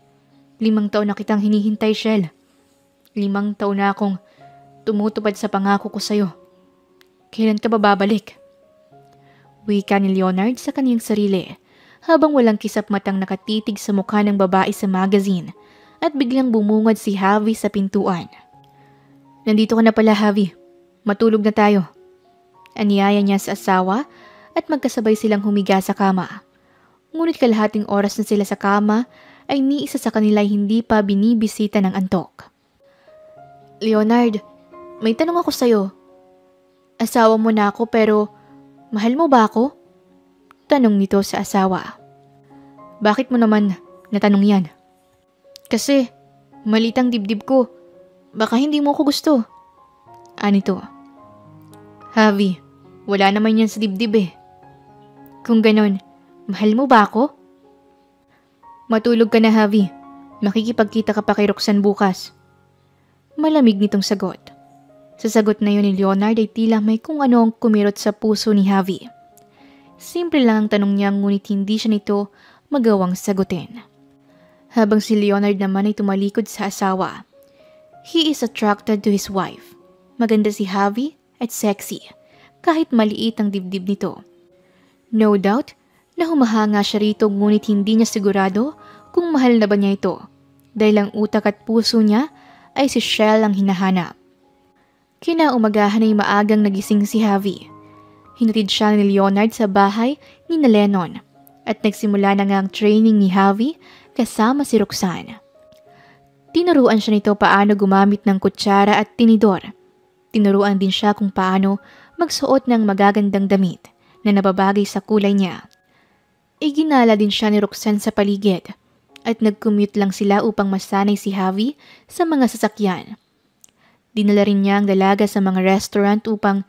5 taon na kitang hinihintay, Shell. 5 taon na akong tumutupad sa pangako ko sa'yo. Kailan ka ba babalik? Wika ni Leonard sa kaniyang sarili habang walang kisap matang nakatitig sa mukha ng babae sa magazine at biglang bumungad si Javi sa pintuan. Nandito ka na pala, Javi. Matulog na tayo. Aniyaya niya sa asawa at magkasabay silang humiga sa kama. Ngunit kalahating oras na sila sa kama ay ni isa sa kanila hindi pa binibisita ng antok. Leonard, may tanong ako sa'yo. Asawa mo na ako pero mahal mo ba ako? Tanong nito sa asawa. Bakit mo naman natanong yan? Kasi maliit ang dibdib ko. Baka hindi mo ko gusto. Anito. Javi, wala naman yan sa dibdib eh. Kung ganon, mahal mo ba ako? Matulog ka na, Javi. Makikipagkita ka pa kay Roxanne bukas. Malamig nitong sagot. Sa sagot na yun ni Leonard ay tila may kung ano ang kumirot sa puso ni Javi. Simple lang ang tanong niya ngunit hindi siya nito magawang sagutin. Habang si Leonard naman ay tumalikod sa asawa. He is attracted to his wife. Maganda si Javi at sexy kahit maliit ang dibdib nito. No doubt na humahanga siya rito ngunit hindi niya sigurado kung mahal na ba niya ito dahil ang utak at puso niya ay si Shell ang hinahanap. Kinaumagahan ay maagang nagising si Javi. Hinatid siya ni Leonard sa bahay ni Lennon at nagsimula na nga ang training ni Javi kasama si Roxanne. Tinuruan siya nito paano gumamit ng kutsara at tinidor. Tinuruan din siya kung paano magsuot ng magagandang damit na nababagay sa kulay niya. Iginala din siya ni Roxanne sa paligid at nag-commute lang sila upang masanay si Javi sa mga sasakyan. Dinala rin niya ang dalaga sa mga restaurant upang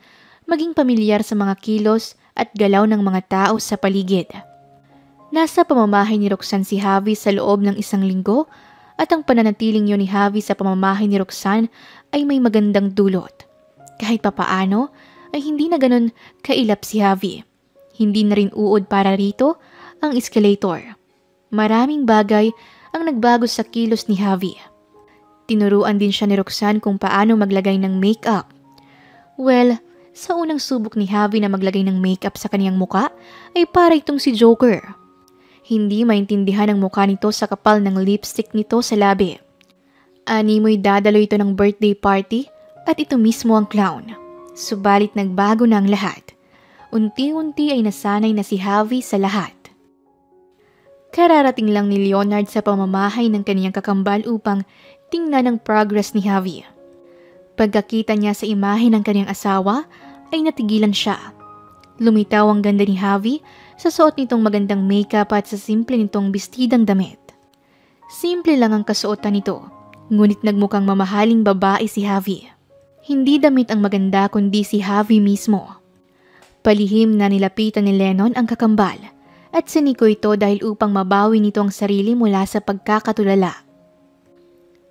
maging pamilyar sa mga kilos at galaw ng mga tao sa paligid. Nasa pamamahay ni Roxanne si Javi sa loob ng 1 linggo at ang pananatiling yun ni Javi sa pamamahay ni Roxanne ay may magandang dulot. Kahit papaano ay hindi na ganun kailap si Javi. Hindi na rin uod para rito ang escalator. Maraming bagay ang nagbago sa kilos ni Javi. Tinuruan din siya ni Roxanne kung paano maglagay ng makeup. Well, sa unang subok ni Javi na maglagay ng makeup sa kaniyang muka ay para itong si Joker. Hindi maintindihan ang mukha nito sa kapal ng lipstick nito sa labi. Animoy dadalo ito ng birthday party at ito mismo ang clown. Subalit nagbago na ang lahat. Unti-unti ay nasanay na si Javi sa lahat. Kararating lang ni Leonard sa pamamahay ng kaniyang kakambal upang tingnan ang progress ni Javi. Pagkakita niya sa imahe ng kaniyang asawa ay natigilan siya. Lumitaw ang ganda ni Javi sa suot nitong magandang makeup at sa simple nitong bestidang damit. Simple lang ang kasuotan nito, ngunit nagmukhang mamahaling babae si Javi. Hindi damit ang maganda kundi si Javi mismo. Palihim na nilapitan ni Lennon ang kakambal at siniko ito dahil upang mabawi nito ang sarili mula sa pagkakatulala.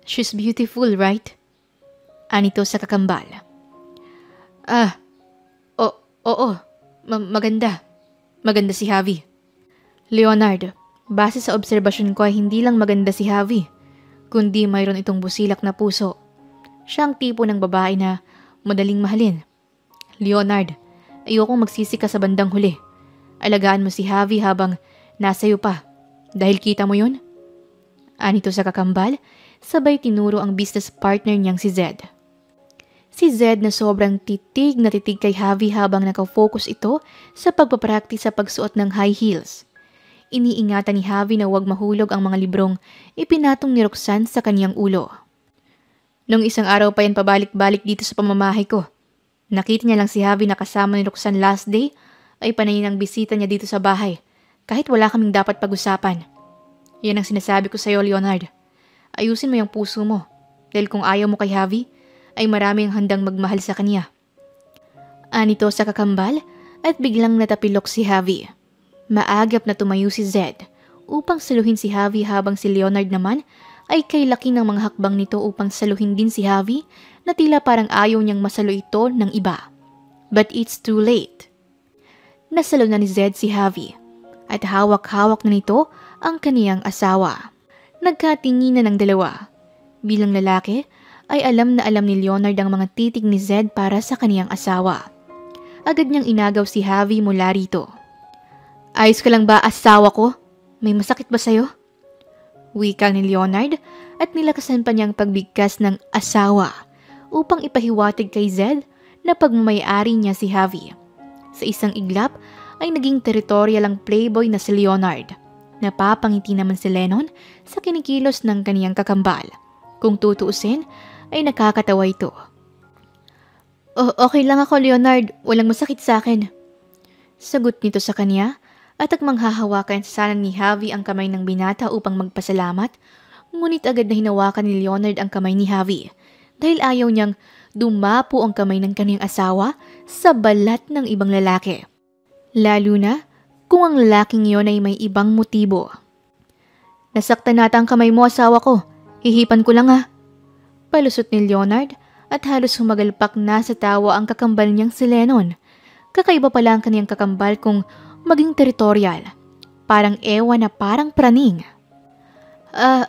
"She's beautiful, right?" Anito sa kakambal. Oo. Maganda. Maganda si Javi." "Leonard, base sa obserbasyon ko ay hindi lang maganda si Javi, kundi mayroon itong busilak na puso. Siya ang tipo ng babae na madaling mahalin. Leonard, ayokong magsisi ka sa bandang huli. Alagaan mo si Javi habang nasayo pa. Dahil kita mo yun?" Anito sa kakambal, sabay tinuro ang business partner niyang si Zed. Si Zed na sobrang titig na titig kay Javi habang nakafocus ito sa pagpapractice sa pagsuot ng high heels. Iniingatan ni Javi na huwag mahulog ang mga librong ipinatong ni Roxanne sa kanyang ulo. Nung isang araw pa yan pabalik-balik dito sa pamamahay ko. Nakita niya lang si Javi na kasama ni Roxanne last day ay panayin ang bisita niya dito sa bahay kahit wala kaming dapat pag-usapan. Yan ang sinasabi ko sa'yo, Leonard. Ayusin mo yung puso mo dahil kung ayaw mo kay Javi ay marami ang handang magmahal sa kanya. Anito sa kakambal at biglang natapilok si Javi. Maagap na tumayo si Zed upang saluhin si Javi habang si Leonard naman ay kay laki ng mga hakbang nito upang saluhin din si Javi na tila parang ayaw niyang masalo ito ng iba. But it's too late. Nasalo na ni Zed si Javi at hawak-hawak na nito ang kaniyang asawa. Nagkatinginan ng dalawa. Bilang lalaki ay alam na alam ni Leonard ang mga titig ni Zed para sa kaniyang asawa. Agad niyang inagaw si Javi mula rito. "Ayos ka lang ba, asawa ko? May masakit ba sa'yo?" Wika ni Leonard at nilakasan pa niyang pagbigkas ng asawa upang ipahiwatig kay Zed na pagmamayari niya si Javi. Sa isang iglap ay naging teritorial ang playboy na si Leonard. Napapangiti naman si Lennon sa kinikilos ng kaniyang kakambal. Kung tutuusin, ay nakakatawa ito. Okay lang ako, Leonard. Walang masakit sa akin." Sagot nito sa kanya at manghahawakan sana ni Javi ang kamay ng binata upang magpasalamat, ngunit agad na hinawakan ni Leonard ang kamay ni Javi dahil ayaw niyang dumapo ang kamay ng kaniyang asawa sa balat ng ibang lalaki. Lalo na kung ang lalaking iyon ay may ibang motibo. "Nasaktan nata ang kamay mo, asawa ko. Hihipan ko lang ha." Palusot ni Leonard at halos humagalpak na sa tawa ang kakambal niyang si Lennon. Kakaiba pala ang kaniyang kakambal kung maging teritorial. Parang ewan na parang praning.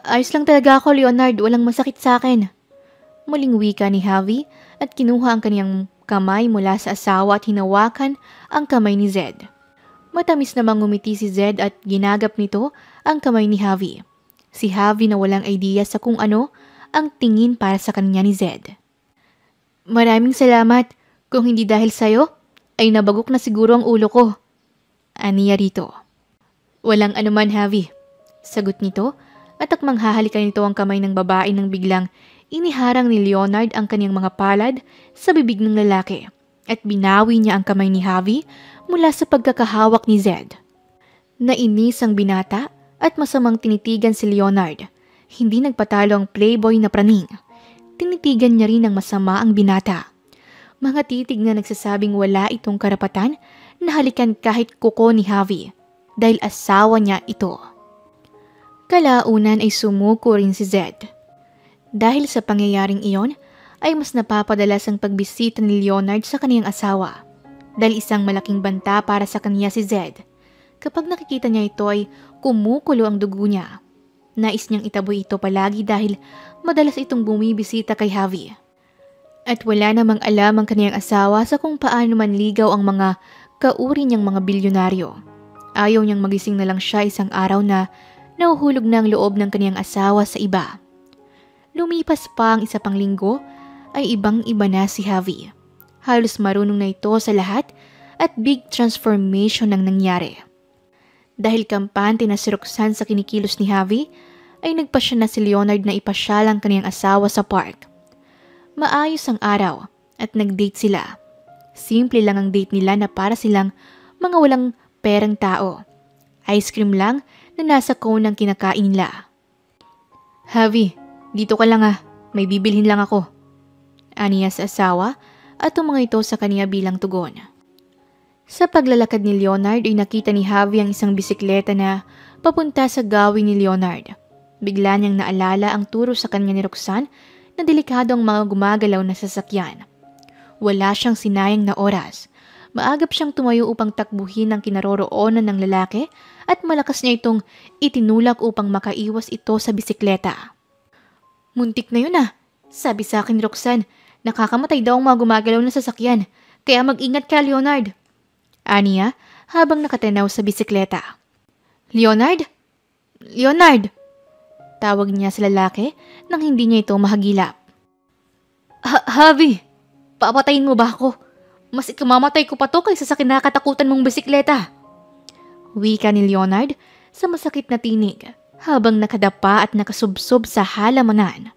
Ayos lang talaga ako, Leonard. Walang masakit sa akin." Muling wika ni Javi at kinuha ang kaniyang kamay mula sa asawa at hinawakan ang kamay ni Zed. Matamis namang ngumiti si Zed at ginagap nito ang kamay ni Javi. Si Javi na walang idea sa kung ano ang tingin para sa kanya ni Zed. "Maraming salamat. Kung hindi dahil sa'yo, ay nabagok na siguro ang ulo ko." Aniya rito. "Walang anuman, Javi." Sagot nito at mangahalikan nito ang kamay ng babae nang biglang iniharang ni Leonard ang kaniyang mga palad sa bibig ng lalaki at binawi niya ang kamay ni Javi mula sa pagkakahawak ni Zed. Nainis ang binata at masamang tinitigan si Leonard. Hindi nagpatalo ang playboy na praning. Tinitigan niya rin ng masama ang binata. Mga titig na nagsasabing wala itong karapatan na halikan kahit kuko ni Javi dahil asawa niya ito. Kalaunan ay sumuko rin si Zed. Dahil sa pangyayaring iyon ay mas napapadalas ang pagbisita ni Leonard sa kaniyang asawa dahil isang malaking banta para sa kaniya si Zed. Kapag nakikita niya ito ay kumukulo ang dugo niya. Nais niyang itaboy ito palagi dahil madalas itong bumibisita kay Javi. At wala namang alam ang kaniyang asawa sa kung paano manligaw ang mga kauri niyang mga bilyonaryo. Ayaw niyang magising na lang siya isang araw na nahuhulog na ang loob ng kaniyang asawa sa iba. Lumipas pa ang isa pang linggo ay ibang-iba na si Javi. Halos marunong na ito sa lahat at big transformation ang nangyari. Dahil kampante na si Roxanne sa kinikilos ni Javi, ay nagpasya na si Leonard na ipasyal ang kaniyang asawa sa park. Maayos ang araw at nag-date sila. Simple lang ang date nila na para silang mga walang perang tao. Ice cream lang na nasa cone ang kinakain nila. Javi, dito ka lang ah. May bibilhin lang ako. Aniya sa asawa at tumango ito sa kaniya bilang tugon. Sa paglalakad ni Leonard ay nakita ni Javi ang isang bisikleta na papunta sa gawin ni Leonard. Bigla niyang naalala ang turo sa kanya ni Roxanne na delikado ang mga gumagalaw na sasakyan. Wala siyang sinayang na oras. Maagap siyang tumayo upang takbuhin ang kinaroroonan ng lalaki at malakas niya itong itinulak upang makaiwas ito sa bisikleta. Muntik na yun ah. Sabi sa akin ni Roxanne, nakakamatay daw ang mga gumagalaw na sasakyan. Kaya mag-ingat ka, Leonard. Aniya habang nakatanaw sa bisikleta. Leonard? Leonard! Tawag niya sa lalaki nang hindi niya ito mahagilap. Javi, papatayin mo ba ako? Mas ikamamatay ko pa to kaysa sa kinakatakutan mong bisikleta. Wika ni Leonard sa masakit na tinig habang nakadapa at nakasubsob sa halamanan.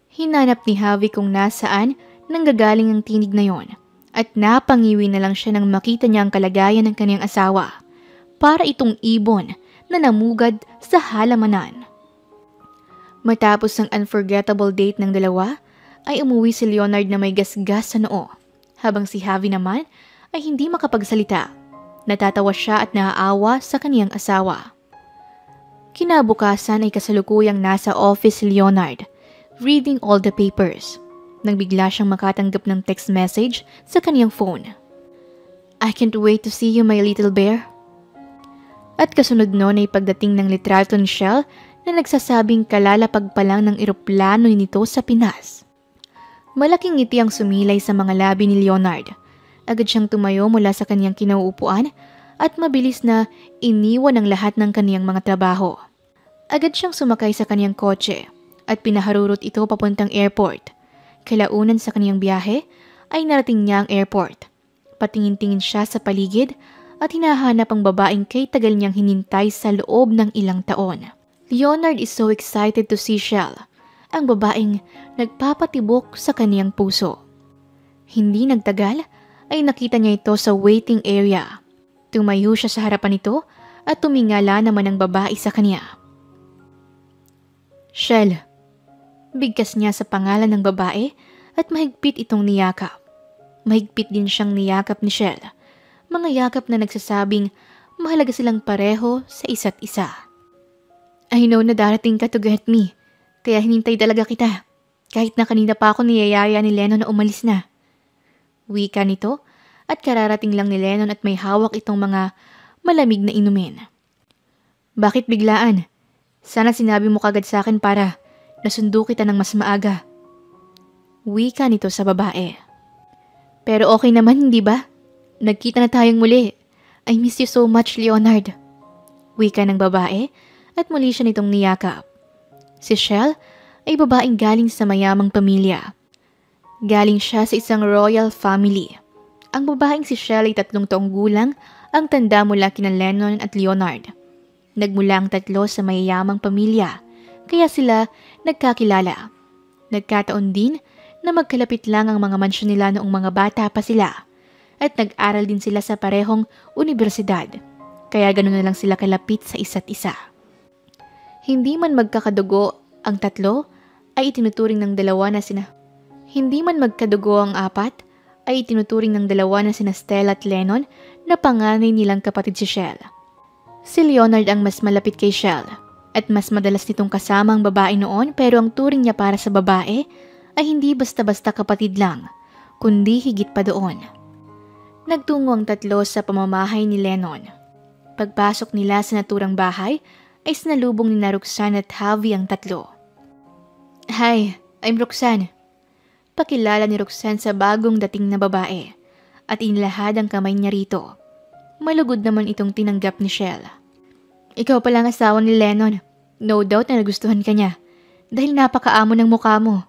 Hinanap ni Javi kung nasaan nanggagaling ang tinig na yon at napangiwi na lang siya nang makita niya ang kalagayan ng kanyang asawa para itong ibon na namugad sa halamanan. Matapos ang unforgettable date ng dalawa, ay umuwi si Leonard na may gasgas sa noo, habang si Javi naman ay hindi makapagsalita. Natatawa siya at naaawa sa kaniyang asawa. Kinabukasan ay kasalukuyang nasa office si Leonard, reading all the papers, nang bigla siyang makatanggap ng text message sa kaniyang phone. I can't wait to see you, my little bear. At kasunod noon ay pagdating ng litrato ni Shell na nagsasabing kalalapag pa lang ng eroplano nito sa Pinas. Malaking ngiti ang sumilay sa mga labi ni Leonard. Agad siyang tumayo mula sa kaniyang kinauupuan at mabilis na iniwan ang lahat ng kaniyang mga trabaho. Agad siyang sumakay sa kaniyang kotse at pinaharurot ito papuntang airport. Kalaunan sa kaniyang biyahe ay narating niya ang airport. Patingin-tingin siya sa paligid at hinahanap ang babaeng kay tagal niyang hinintay sa loob ng ilang taon. Leonard is so excited to see Shell, ang babaeng nagpapatibok sa kaniyang puso. Hindi nagtagal ay nakita niya ito sa waiting area. Tumayo siya sa harapan nito at tumingala naman ang babae sa kaniya. Shell. Bigkas niya sa pangalan ng babae at mahigpit itong niyakap. Mahigpit din siyang niyakap ni Shell. Mga yakap na nagsasabing mahalaga silang pareho sa isa't isa. I know na darating ka to get me, kaya hinintay talaga kita. Kahit na kanina pa ako niyayaya ni Lennon na umalis na. Wika nito at kararating lang ni Lennon at may hawak itong mga malamig na inumin. Bakit biglaan? Sana sinabi mo kagad sa akin para nasundo kita ng mas maaga. Wika nito sa babae. Pero okay naman, hindi ba? Nagkita na tayong muli. I miss you so much, Leonard. Wika ng babae at muli siya nitong niyakap. Si Shell ay babaeng galing sa mayamang pamilya. Galing siya sa isang royal family. Ang babaeng si Shell ay 3 taong gulang, ang tanda mula kina Lennon at Leonard. Nagmula ang tatlo sa mayayamang pamilya, kaya sila nagkakilala. Nagkataon din na magkalapit lang ang mga mansyon nila noong mga bata pa sila. At nag-aral din sila sa parehong universidad, kaya ganoon na lang sila kalapit sa isa't isa. Hindi man magkakadugo ang tatlo, ay itinuturing ng dalawa na sina... Hindi man magkadugo ang 4, ay itinuturing ng dalawa na sina Stella at Lennon na panganay nilang kapatid si Shell. Si Leonard ang mas malapit kay Shell at mas madalas nitong kasama ang babae noon, pero ang turing niya para sa babae ay hindi basta-basta kapatid lang, kundi higit pa doon. Nagtungo ang tatlo sa pamamahay ni Lennon. Pagpasok nila sa naturang bahay, ay sinalubong ni na Roxanne at Javi ang tatlo. Hi, I'm Roxanne. Pakilala ni Roxanne sa bagong dating na babae at inilahad ang kamay niya rito. Malugod naman itong tinanggap ni Shell. Ikaw pala ang asawa ni Lennon. No doubt na nagustuhan ka niya dahil napakaamo ng mukha mo.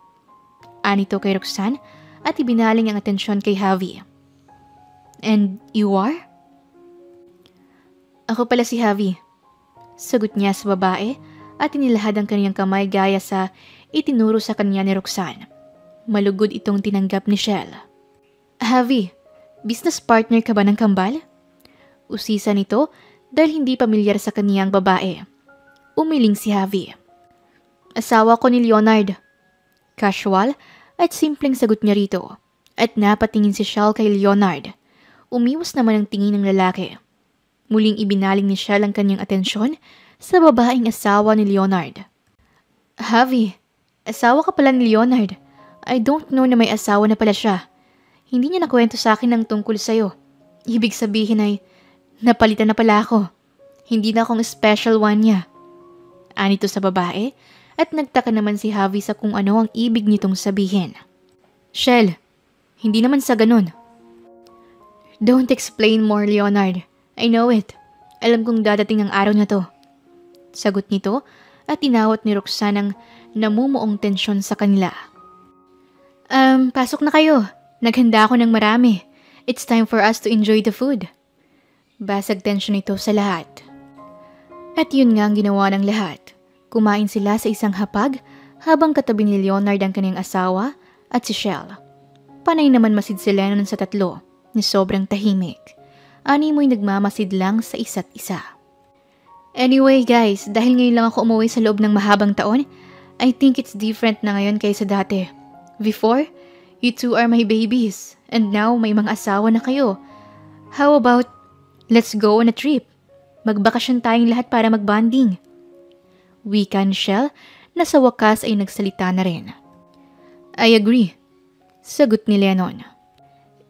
Anito kay Roxanne at ibinaling ang atensyon kay Javi. And you are? Ako pala si Javi. Sagot niya sa babae at inilahad ang kanyang kamay gaya sa itinuro sa kanya ni Roxanne. Malugod itong tinanggap ni Shell. Javi, business partner ka ba ng kambal? Usisa nito dahil hindi pamilyar sa kaniyang babae. Umiling si Javi. Asawa ko ni Leonard. Casual at simpleng sagot niya rito. At napatingin si Shell kay Leonard. Umiwas naman ang tingin ng lalaki. Muling ibinaling ni Shell ang kanyang atensyon sa babaeng asawa ni Leonard. Javi, asawa ka pala ni Leonard. I don't know na may asawa na pala siya. Hindi niya nakwento sa akin ng tungkol sa'yo. Ibig sabihin ay, napalitan na pala ako. Hindi na akong special one niya. Anito sa babae at nagtaka naman si Javi sa kung ano ang ibig nitong sabihin. Shell, hindi naman sa ganun. Don't explain more, Leonard. I know it. Alam kong dadating ang araw na to. Sagot nito at tinawat ni Roxanne ang namumuong tensyon sa kanila. Pasok na kayo. Naghanda ako ng marami. It's time for us to enjoy the food. Basag tensyon ito sa lahat. At yun nga ang ginawa ng lahat. Kumain sila sa isang hapag habang katabi ni Leonard ang kanyang asawa at si Shell. Panay naman masid si Lennon sa tatlo ni sobrang tahimik. Animoy nagmamasid lang sa isa't isa. Anyway guys, dahil ngayon lang ako umuwi sa loob ng mahabang taon, I think it's different na ngayon kaysa dati. Before, you two are my babies and now may mga asawa na kayo. How about, let's go on a trip? Magbakasyon tayong lahat para magbanding. Wika ni Shell na sa wakas ay nagsalita na rin. I agree. Sagot ni Lennon.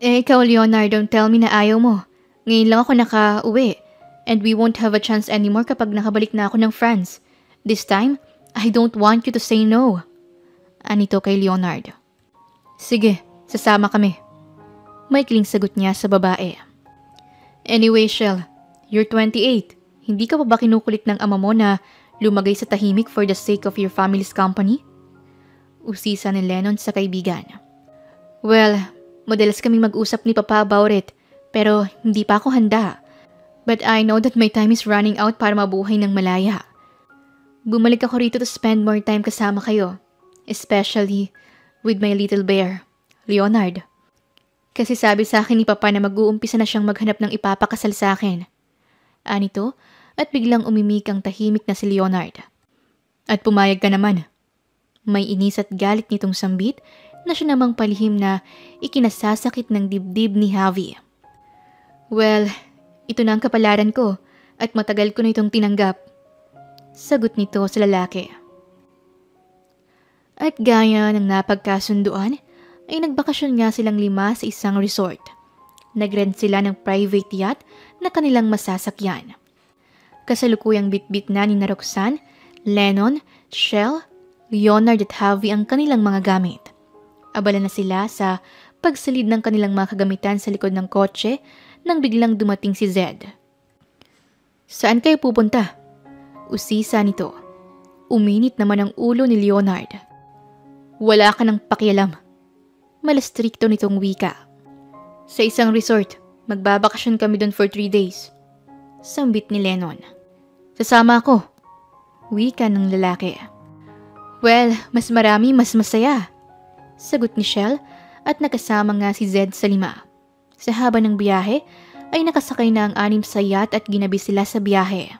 Ikaw Leonard, don't tell me na ayaw mo. Ngayon lang ako nakauwi and we won't have a chance anymore kapag nakabalik na ako ng France. This time, I don't want you to say no. Anito kay Leonard. Sige, sasama kami. Maikling sagot niya sa babae. Anyway Shell, you're 28. Hindi ka pa ba kinukulit ng ama mo na lumagay sa tahimik for the sake of your family's company? Usisa ni Lennon sa kaibigan. Well, madalas kaming mag-usap ni Papa about it, pero hindi pa ako handa. But I know that my time is running out para mabuhay ng malaya. Bumalik ako rito to spend more time kasama kayo, especially with my little bear, Leonard. Kasi sabi sa akin ni Papa na mag-uumpisa na siyang maghanap ng ipapakasal sa akin. Anito, at biglang umimik ang tahimik na si Leonard. At pumayag ka naman. May inis at galit nitong sambit na siya namang palihim na ikinasasakit ng dibdib ni Javi. Well, ito na ang kapalaran ko at matagal ko na itong tinanggap. Sagot nito sa lalaki. At gaya ng napagkasunduan, ay nagbakasyon nga silang 5 sa isang resort. Nag-rent sila ng private yacht na kanilang masasakyan. Kasalukuyang bitbit na ni Roxanne, Lennon, Shell, Leonard at Javi ang kanilang mga gamit. Abala na sila sa pagsalid ng kanilang mga kagamitan sa likod ng kotse nang biglang dumating si Zed. Saan kayo pupunta? Usisa nito. Uminit naman ang ulo ni Leonard. Wala ka ng pakialam. Malastrikto nitong wika. Sa isang resort, magbabakasyon kami doon for 3 days. Sambit ni Lennon. Sasama ako. Wika ng lalaki. Well, mas marami, mas masaya. Sagot ni Shell at nakasama nga si Zed sa 5. Sa haba ng biyahe ay nakasakay na ang 6 sa yacht at ginabi sila sa biyahe.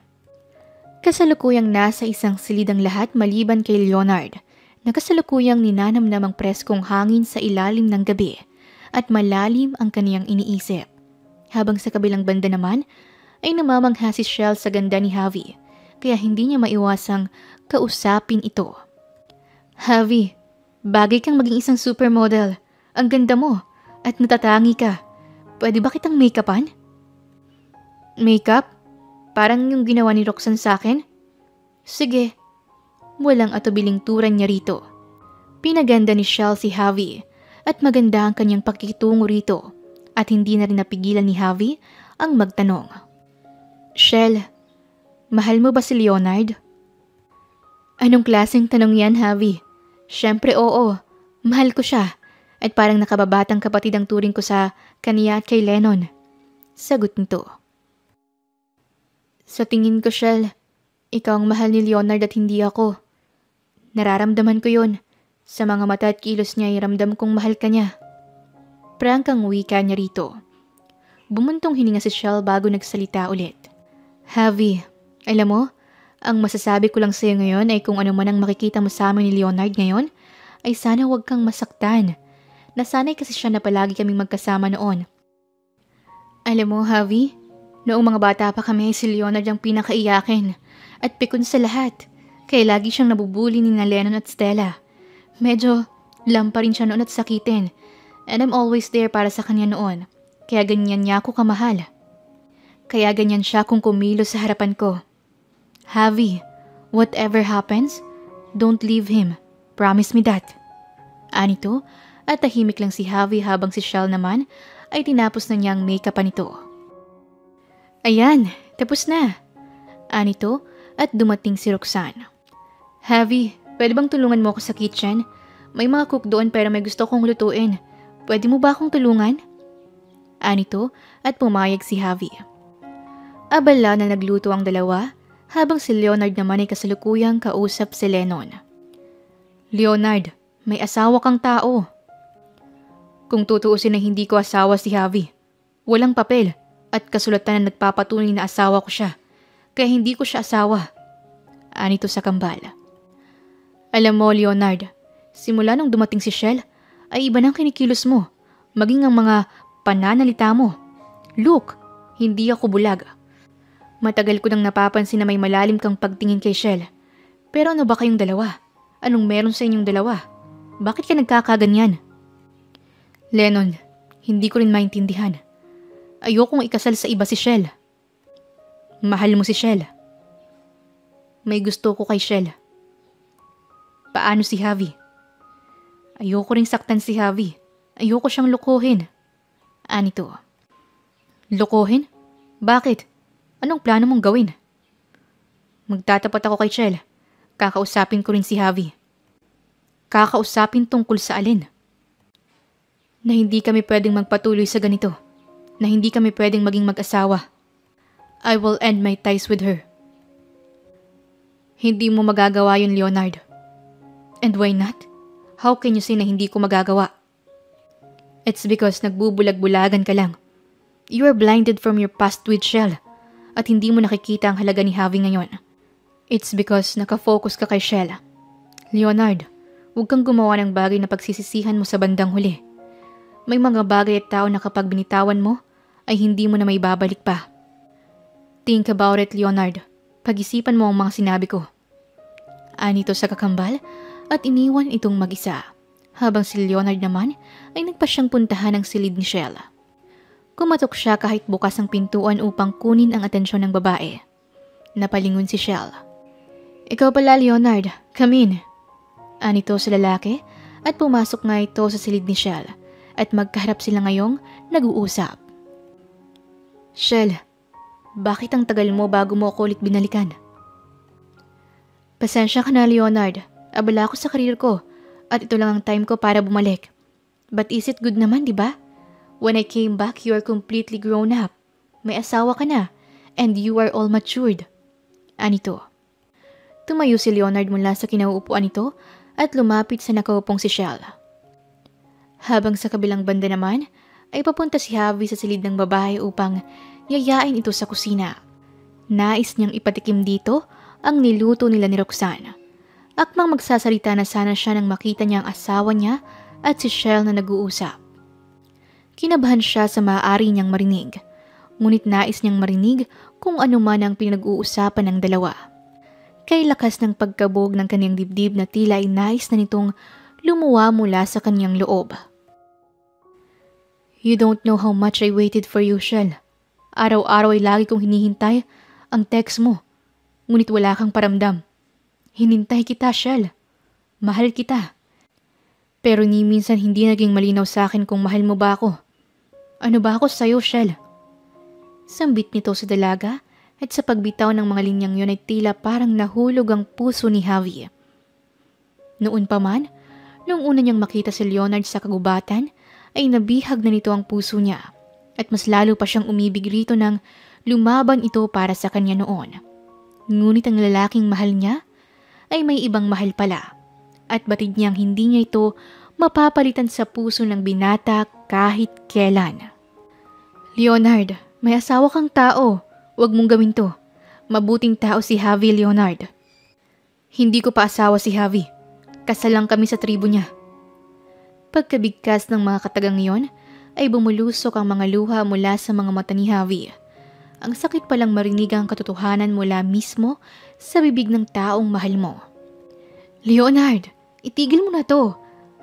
Kasalukuyang nasa isang silid ang lahat maliban kay Leonard. Nakasalukuyang ninanamnamang preskong hangin sa ilalim ng gabi at malalim ang kaniyang iniisip. Habang sa kabilang banda naman ay namamangha si Shell sa ganda ni Javi kaya hindi niya maiwasang kausapin ito. Javi, bagay kang maging isang supermodel. Ang ganda mo at natatangi ka. Pwede ba kitang make-upan? Make-up? Parang yung ginawa ni Roxanne sa akin? Sige. Walang atubiling turan niya rito. Pinaganda ni Shell si Javi at maganda ang kanyang pakikitungo rito at hindi na rin napigilan ni Javi ang magtanong. Shell, mahal mo ba si Leonard? Anong klaseng tanong yan, Javi? Siyempre oo, mahal ko siya at parang nakababatang kapatid ang turing ko sa kaniya at kay Lennon. Sagot nito. Sa tingin ko, Shell, ikaw ang mahal ni Leonard at hindi ako. Nararamdaman ko yun. Sa mga mata at kilos niya ay ramdam kong mahal ka niya. Prangkang wika niya rito. Bumuntong hininga si Shell bago nagsalita ulit. Javi, alam mo, Ang masasabi ko lang sa'yo ngayon ay kung ano man ang makikita mo sa amin ni Leonard ngayon, ay sana huwag kang masaktan. Nasanay kasi siya na palagi kaming magkasama noon. Alam mo, Javi, noong mga bata pa kami, si Leonard ang pinakaiyakin at pikon sa lahat. Kaya lagi siyang nabubuli ni na Lennon at Stella. Medyo lampa rin siya noon at sakitin. And I'm always there para sa kanya noon. Kaya ganyan niya ako kamahal. Kaya ganyan siya kung kumilos sa harapan ko. Javi, whatever happens, don't leave him. Promise me that. Anito, at tahimik lang si Javi habang si Shell naman ay tinapos na niyang make-upan nito. Ayan, tapos na. Anito, at dumating si Roxanne. Javi, pwede bang tulungan mo ako sa kitchen? May mga cook doon pero may gusto kong lutuin. Pwede mo ba akong tulungan? Anito, at pumayag si Javi. Abala na nagluto ang dalawa, habang si Leonard naman ay kasalukuyang kausap si Lennon. Leonard, may asawa kang tao. Kung tutuusin na hindi ko asawa si Javi, walang papel at kasulatan na nagpapatunay na asawa ko siya, kaya hindi ko siya asawa. Anito sa kambal. Alam mo, Leonard, simula nung dumating si Shell, ay iba nang kinikilos mo, maging ang mga pananalita mo. Look, hindi ako bulag. Matagal ko nang napapansin na may malalim kang pagtingin kay Shell. Pero ano ba kayong dalawa? Anong meron sa inyong dalawa? Bakit ka nagkakaganyan? Lennon, hindi ko rin maintindihan. Ayokong ikasal sa iba si Shell. Mahal mo si Shell. May gusto ko kay Shell. Paano si Javi? Ayoko ring saktan si Javi. Ayoko siyang lokohin. Anito. Lokohin? Bakit? Anong plano mong gawin? Magtatapat ako kay Shell. Kakausapin ko rin si Javi. Kakausapin tungkol sa alin? Na hindi kami pwedeng magpatuloy sa ganito. Na hindi kami pwedeng maging mag-asawa. I will end my ties with her. Hindi mo magagawa yun, Leonard. And why not? How can you say na hindi ko magagawa? It's because nagbubulag-bulagan ka lang. You are blinded from your past with Shell. At hindi mo nakikita ang halaga ni Javi ngayon. It's because nakafocus ka kay Shell. Leonard, huwag kang gumawa ng bagay na pagsisisihan mo sa bandang huli. May mga bagay at tao na kapag binitawan mo, ay hindi mo na may babalik pa. Think about it, Leonard. Pag-isipan mo ang mga sinabi ko. Anito sa kakambal at iniwan itong mag-isa. Habang si Leonard naman ay nagpasyang puntahan ang silid ni Shell. Kumatok siya kahit bukas ang pintuan upang kunin ang atensyon ng babae. Napalingon si Shell. Ikaw pala, Leonard. Come in. Anito sa lalaki at pumasok nga ito sa silid ni Shell at magkaharap sila ngayong nag-uusap. Shell, bakit ang tagal mo bago mo ako ulit binalikan? Pasensya ka na, Leonard. Abala ako sa karir ko at ito lang ang time ko para bumalik. But is it good naman, di ba? When I came back, you are completely grown up. May asawa ka na, and you are all matured. Anito. Tumayo si Leonard mula sa kinauupuan nito at lumapit sa nakaupong si Shell. Habang sa kabilang banda naman, ay papunta si Javi sa silid ng babae upang yayain ito sa kusina. Nais niyang ipatikim dito ang niluto nila ni Roxanne. Akmang magsasalita na sana siya nang makita niya ang asawa niya at si Shell na nag-uusap. Kinabahan siya sa maaari niyang marinig, ngunit nais niyang marinig kung ano man ang pinag-uusapan ng dalawa. Kay lakas ng pagkabog ng kanyang dibdib na tila ay nais na nitong lumuwa mula sa kanyang loob. You don't know how much I waited for you, Shell. Araw-araw ay lagi kong hinihintay ang text mo, ngunit wala kang paramdam. Hinintay kita, Shell. Mahal kita. Pero ni minsan hindi naging malinaw sa akin kung mahal mo ba ako. Ano ba ako sa'yo, Shell? Sambit nito sa dalaga at sa pagbitaw ng mga linyang yun ay tila parang nahulog ang puso ni Javi. Noon pa man, nung una niyang makita si Leonard sa kagubatan, ay nabihag na nito ang puso niya at mas lalo pa siyang umibig rito nang lumaban ito para sa kanya noon. Ngunit ang lalaking mahal niya ay may ibang mahal pala at batid niyang hindi niya ito mapapalitan sa puso ng binata kahit kailan. Leonard, may asawa kang tao. Huwag mong gawin to. Mabuting tao si Javi, Leonard. Hindi ko pa asawa si Javi. Kasal lang kami sa tribo niya. Pagkabigkas ng mga katagang iyon, ay bumulusok ang mga luha mula sa mga mata ni Javi. Ang sakit palang marinig ang katotohanan mula mismo sa bibig ng taong mahal mo. Leonard, itigil mo na to.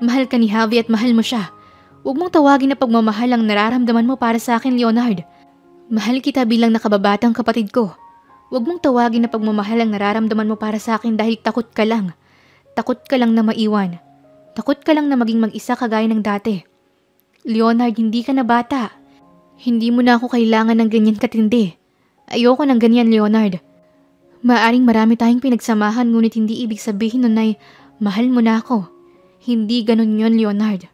Mahal ka ni Javi at mahal mo siya. Huwag mong tawagin na pagmamahal ang nararamdaman mo para sa akin, Leonard. Mahal kita bilang nakababatang kapatid ko. Huwag mong tawagin na pagmamahal ang nararamdaman mo para sa akin dahil takot ka lang. Takot ka lang na maiwan. Takot ka lang na maging mag-isa kagaya ng dati. Leonard, hindi ka na bata. Hindi mo na ako kailangan ng ganyan katindi. Ayoko ng ganyan, Leonard. Maaring marami tayong pinagsamahan ngunit hindi ibig sabihin nun ay mahal mo na ako. Hindi ganun yon, Leonard.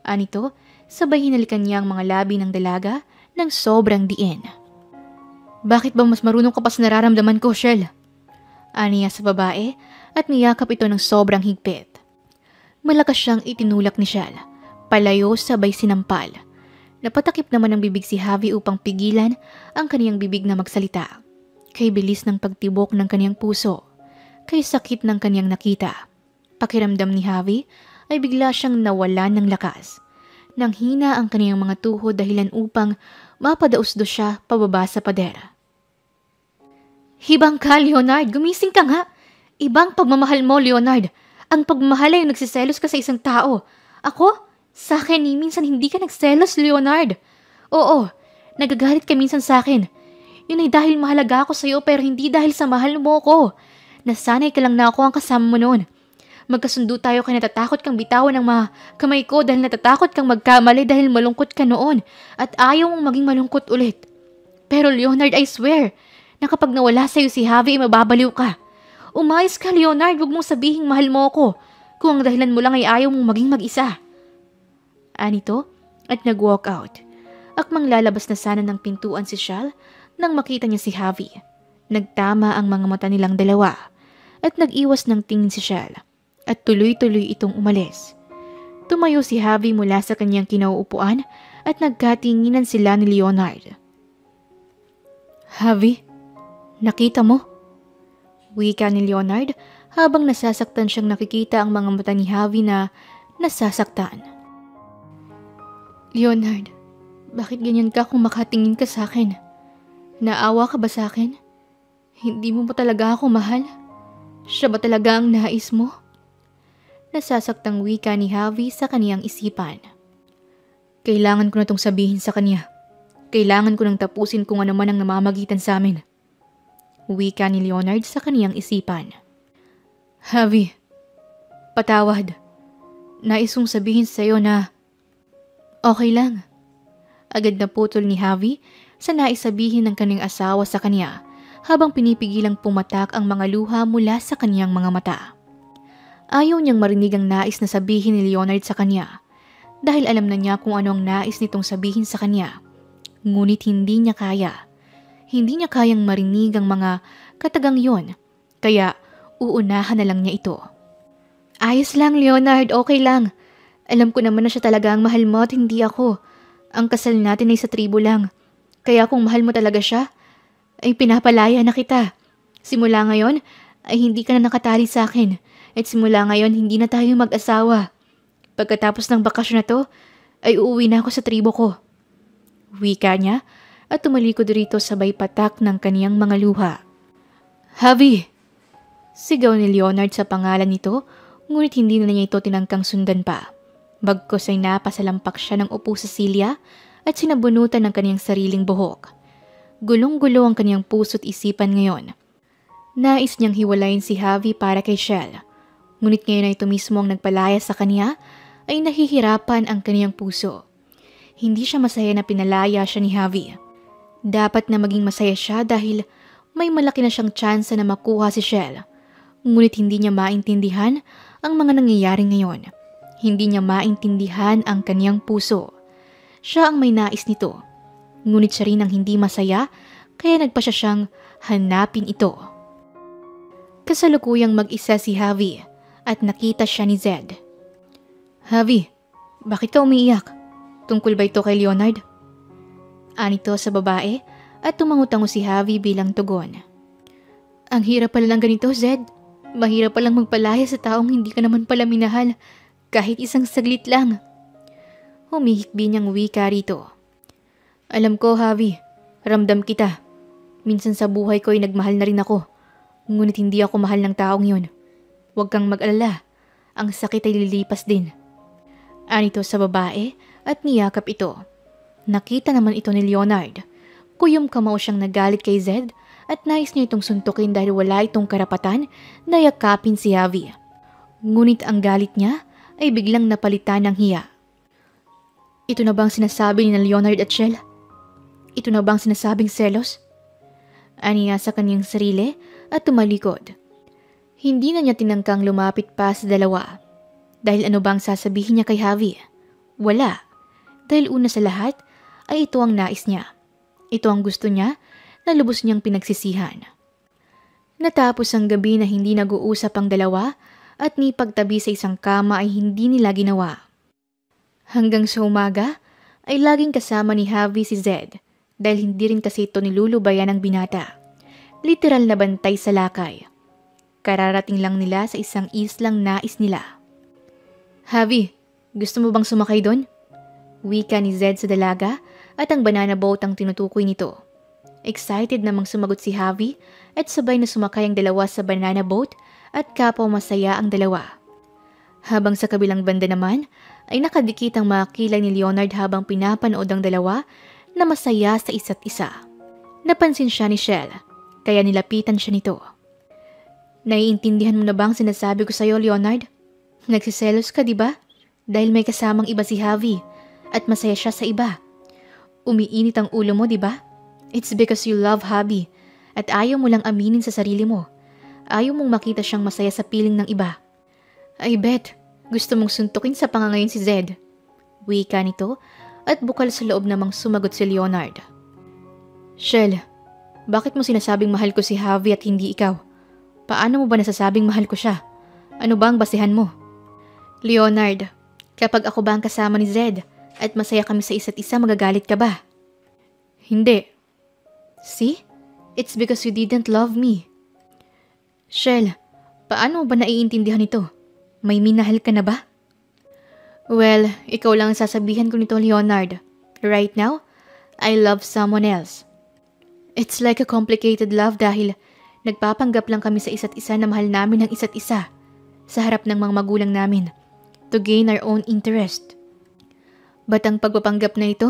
Anito, sabay hinalikan niya ang mga labi ng dalaga ng sobrang diin. Bakit ba mas marunong ka pa sa nararamdaman ko, Shell? Aniya sa babae at niyakap ito ng sobrang higpit. Malakas siyang itinulak ni Shell. Palayo sabay sinampal. Napatakip naman ang bibig si Javi upang pigilan ang kaniyang bibig na magsalita. Kay bilis ng pagtibok ng kaniyang puso. Kay sakit ng kaniyang nakita. Pakiramdam ni Javi ay bigla siyang nawalan ng lakas. Nang hina ang kaniyang mga tuhod dahilan upang mapadausdo siya pababa sa pader. Hibang ka, Leonard. Gumising ka nga. Ibang pagmamahal mo, Leonard. Ang pagmamahal ay nagsiselos ka sa isang tao. Ako? Sa akin minsan hindi ka nagselos, Leonard. Oo, nagagalit ka minsan sa akin. Yun ay dahil mahalaga ako sa'yo pero hindi dahil sa mahal mo ko. Nasanay ka lang na ako ang kasama mo noon. Magkasundo tayo kaya natatakot kang bitawan ng mga kamay ko dahil natatakot kang magkamali dahil malungkot ka noon at ayaw mong maging malungkot ulit. Pero Leonard, I swear, na kapag nawala sa'yo si Javi, mababaliw ka. Umayos ka, Leonard, huwag mong sabihing mahal mo ako kung ang dahilan mo lang ay ayaw mong maging mag-isa. Anito at nag-walk out. Akmang lalabas na sana ng pintuan si Shell nang makita niya si Javi. Nagtama ang mga mata nilang dalawa at nag-iwas ng tingin si Shell at tuloy-tuloy itong umalis. Tumayo si Javi mula sa kanyang kinauupuan at nagkatinginan sila ni Leonard. Javi, nakita mo? Wika ni Leonard habang nasasaktan siyang nakikita ang mga mata ni Javi na nasasaktan. Leonard, bakit ganyan ka kung makatingin ka sa akin? Naawa ka ba sa akin? Hindi mo ba talaga ako mahal? Siya ba talaga ang nais mo? Nasasaktang wika ni Javi sa kaniyang isipan. Kailangan ko na itong sabihin sa kanya. Kailangan ko nang tapusin kung ano man ang namamagitan sa amin. Wika ni Leonard sa kaniyang isipan. Javi, patawad. Nais kong sabihin sa iyo na okay lang. Agad na putol ni Javi sa naisabihin ng kaniyang asawa sa kanya habang pinipigilang pumatak ang mga luha mula sa kaniyang mga mata. Ayaw niyang marinig ang nais na sabihin ni Leonard sa kanya dahil alam na niya kung ano ang nais nitong sabihin sa kanya. Ngunit hindi niya kaya. Hindi niya kayang marinig ang mga katagang yon, kaya uunahan na lang niya ito. Ayos lang, Leonard, okay lang. Alam ko naman na siya talaga ang mahal mo at hindi ako. Ang kasal natin ay sa tribo lang. Kaya kung mahal mo talaga siya, ay pinapalaya na kita. Simula ngayon, ay hindi ka na nakatali sa akin. At simula ngayon, hindi na tayo mag-asawa. Pagkatapos ng bakasyon na to, ay uuwi na ako sa tribo ko. Wika niya at tumalikod rito sabay patak ng kaniyang mga luha. Javi! Sigaw ni Leonard sa pangalan nito, ngunit hindi na niya ito tinangkang sundan pa. Bagkos ay napasalampak siya ng upo sa silya at sinabunutan ng kaniyang sariling buhok. Gulong-gulo ang kaniyang puso't isipan ngayon. Nais niyang hiwalayin si Javi para kay Shell. Ngunit ngayon ay ito mismo ang nagpalaya sa kaniya, ay nahihirapan ang kaniyang puso. Hindi siya masaya na pinalaya siya ni Javi. Dapat na maging masaya siya dahil may malaki na siyang tsansa na makuha si Shell. Ngunit hindi niya maintindihan ang mga nangyayari ngayon. Hindi niya maintindihan ang kaniyang puso. Siya ang may nais nito. Ngunit siya rin ang hindi masaya kaya nagpa siya siyang hanapin ito. Kasalukuyang mag-isa si Javi at nakita siya ni Zed. Javi, bakit ka umiiyak? Tungkol ba ito kay Leonard? Anito sa babae at tumangutango si Javi bilang tugon. Ang hirap pala ng ganito, Zed. Mahirap palang magpalaya sa taong hindi ka naman pala minahal, kahit isang saglit lang. Humihikbi niyang wika rito. Alam ko, Javi. Ramdam kita. Minsan sa buhay ko ay nagmahal na rin ako. Ngunit hindi ako mahal ng taong yun. Huwag kang mag-alala. Ang sakit ay lilipas din. Anito sa babae at niyakap ito. Nakita naman ito ni Leonard. Kuyom kamao siyang nagalit kay Zed at nais niya itong suntukin dahil wala itong karapatan na yakapin si Javi. Ngunit ang galit niya ay biglang napalitan ng hiya. Ito na bang sinasabi ni Leonard at Shell? Ito na bang sinasabing selos? Aniya sa kanyang sarili at tumalikod. Hindi na niya tinangkang lumapit pa sa dalawa. Dahil ano bang sasabihin niya kay Javi? Wala. Dahil una sa lahat ay ito ang nais niya. Ito ang gusto niya na lubos niyang pinagsisihan. Natapos ang gabi na hindi nag-uusap ang dalawa at ni pagtabi sa isang kama ay hindi nila ginawa. Hanggang sa umaga ay laging kasama ni Javi si Zed dahil hindi rin kasi ito nilulubayan ng binata. Literal na bantay sa lakay. Kararating lang nila sa isang islang nais nila. Javi, gusto mo bang sumakay doon? Wika ni Zed sa dalaga at ang banana boat ang tinutukoy nito. Excited namang sumagot si Javi at sabay na sumakay ang dalawa sa banana boat at kapaw masaya ang dalawa. Habang sa kabilang banda naman ay nakadikit ang mga kilay ni Leonard habang pinapanood ang dalawa na masaya sa isa't isa. Napansin siya ni Shell, kaya nilapitan siya nito. Naiintindihan mo na bang sinasabi ko sa'yo, Leonard? Nagsiselos ka, di ba? Dahil may kasamang iba si Javi at masaya siya sa iba. Umiinit ang ulo mo, di ba? It's because you love Javi at ayaw mo lang aminin sa sarili mo. Ayaw mong makita siyang masaya sa piling ng iba. I bet, gusto mong suntukin sa pangangayon si Zed. Wika nito at bukal sa loob namang sumagot si Leonard. Shell, bakit mo sinasabing mahal ko si Javi at hindi ikaw? Paano mo ba nasasabing mahal ko siya? Ano ba ang basehan mo? Leonard, kapag ako ba ang kasama ni Zed at masaya kami sa isa't isa, magagalit ka ba? Hindi. See? It's because you didn't love me. Shell, paano mo ba naiintindihan ito? May minahal ka na ba? Well, ikaw lang ang sasabihan ko nito, Leonard. Right now, I love someone else. It's like a complicated love dahil nagpapanggap lang kami sa isa't isa na mahal namin ang isa't isa sa harap ng mga magulang namin to gain our own interest. But ang pagpapanggap na ito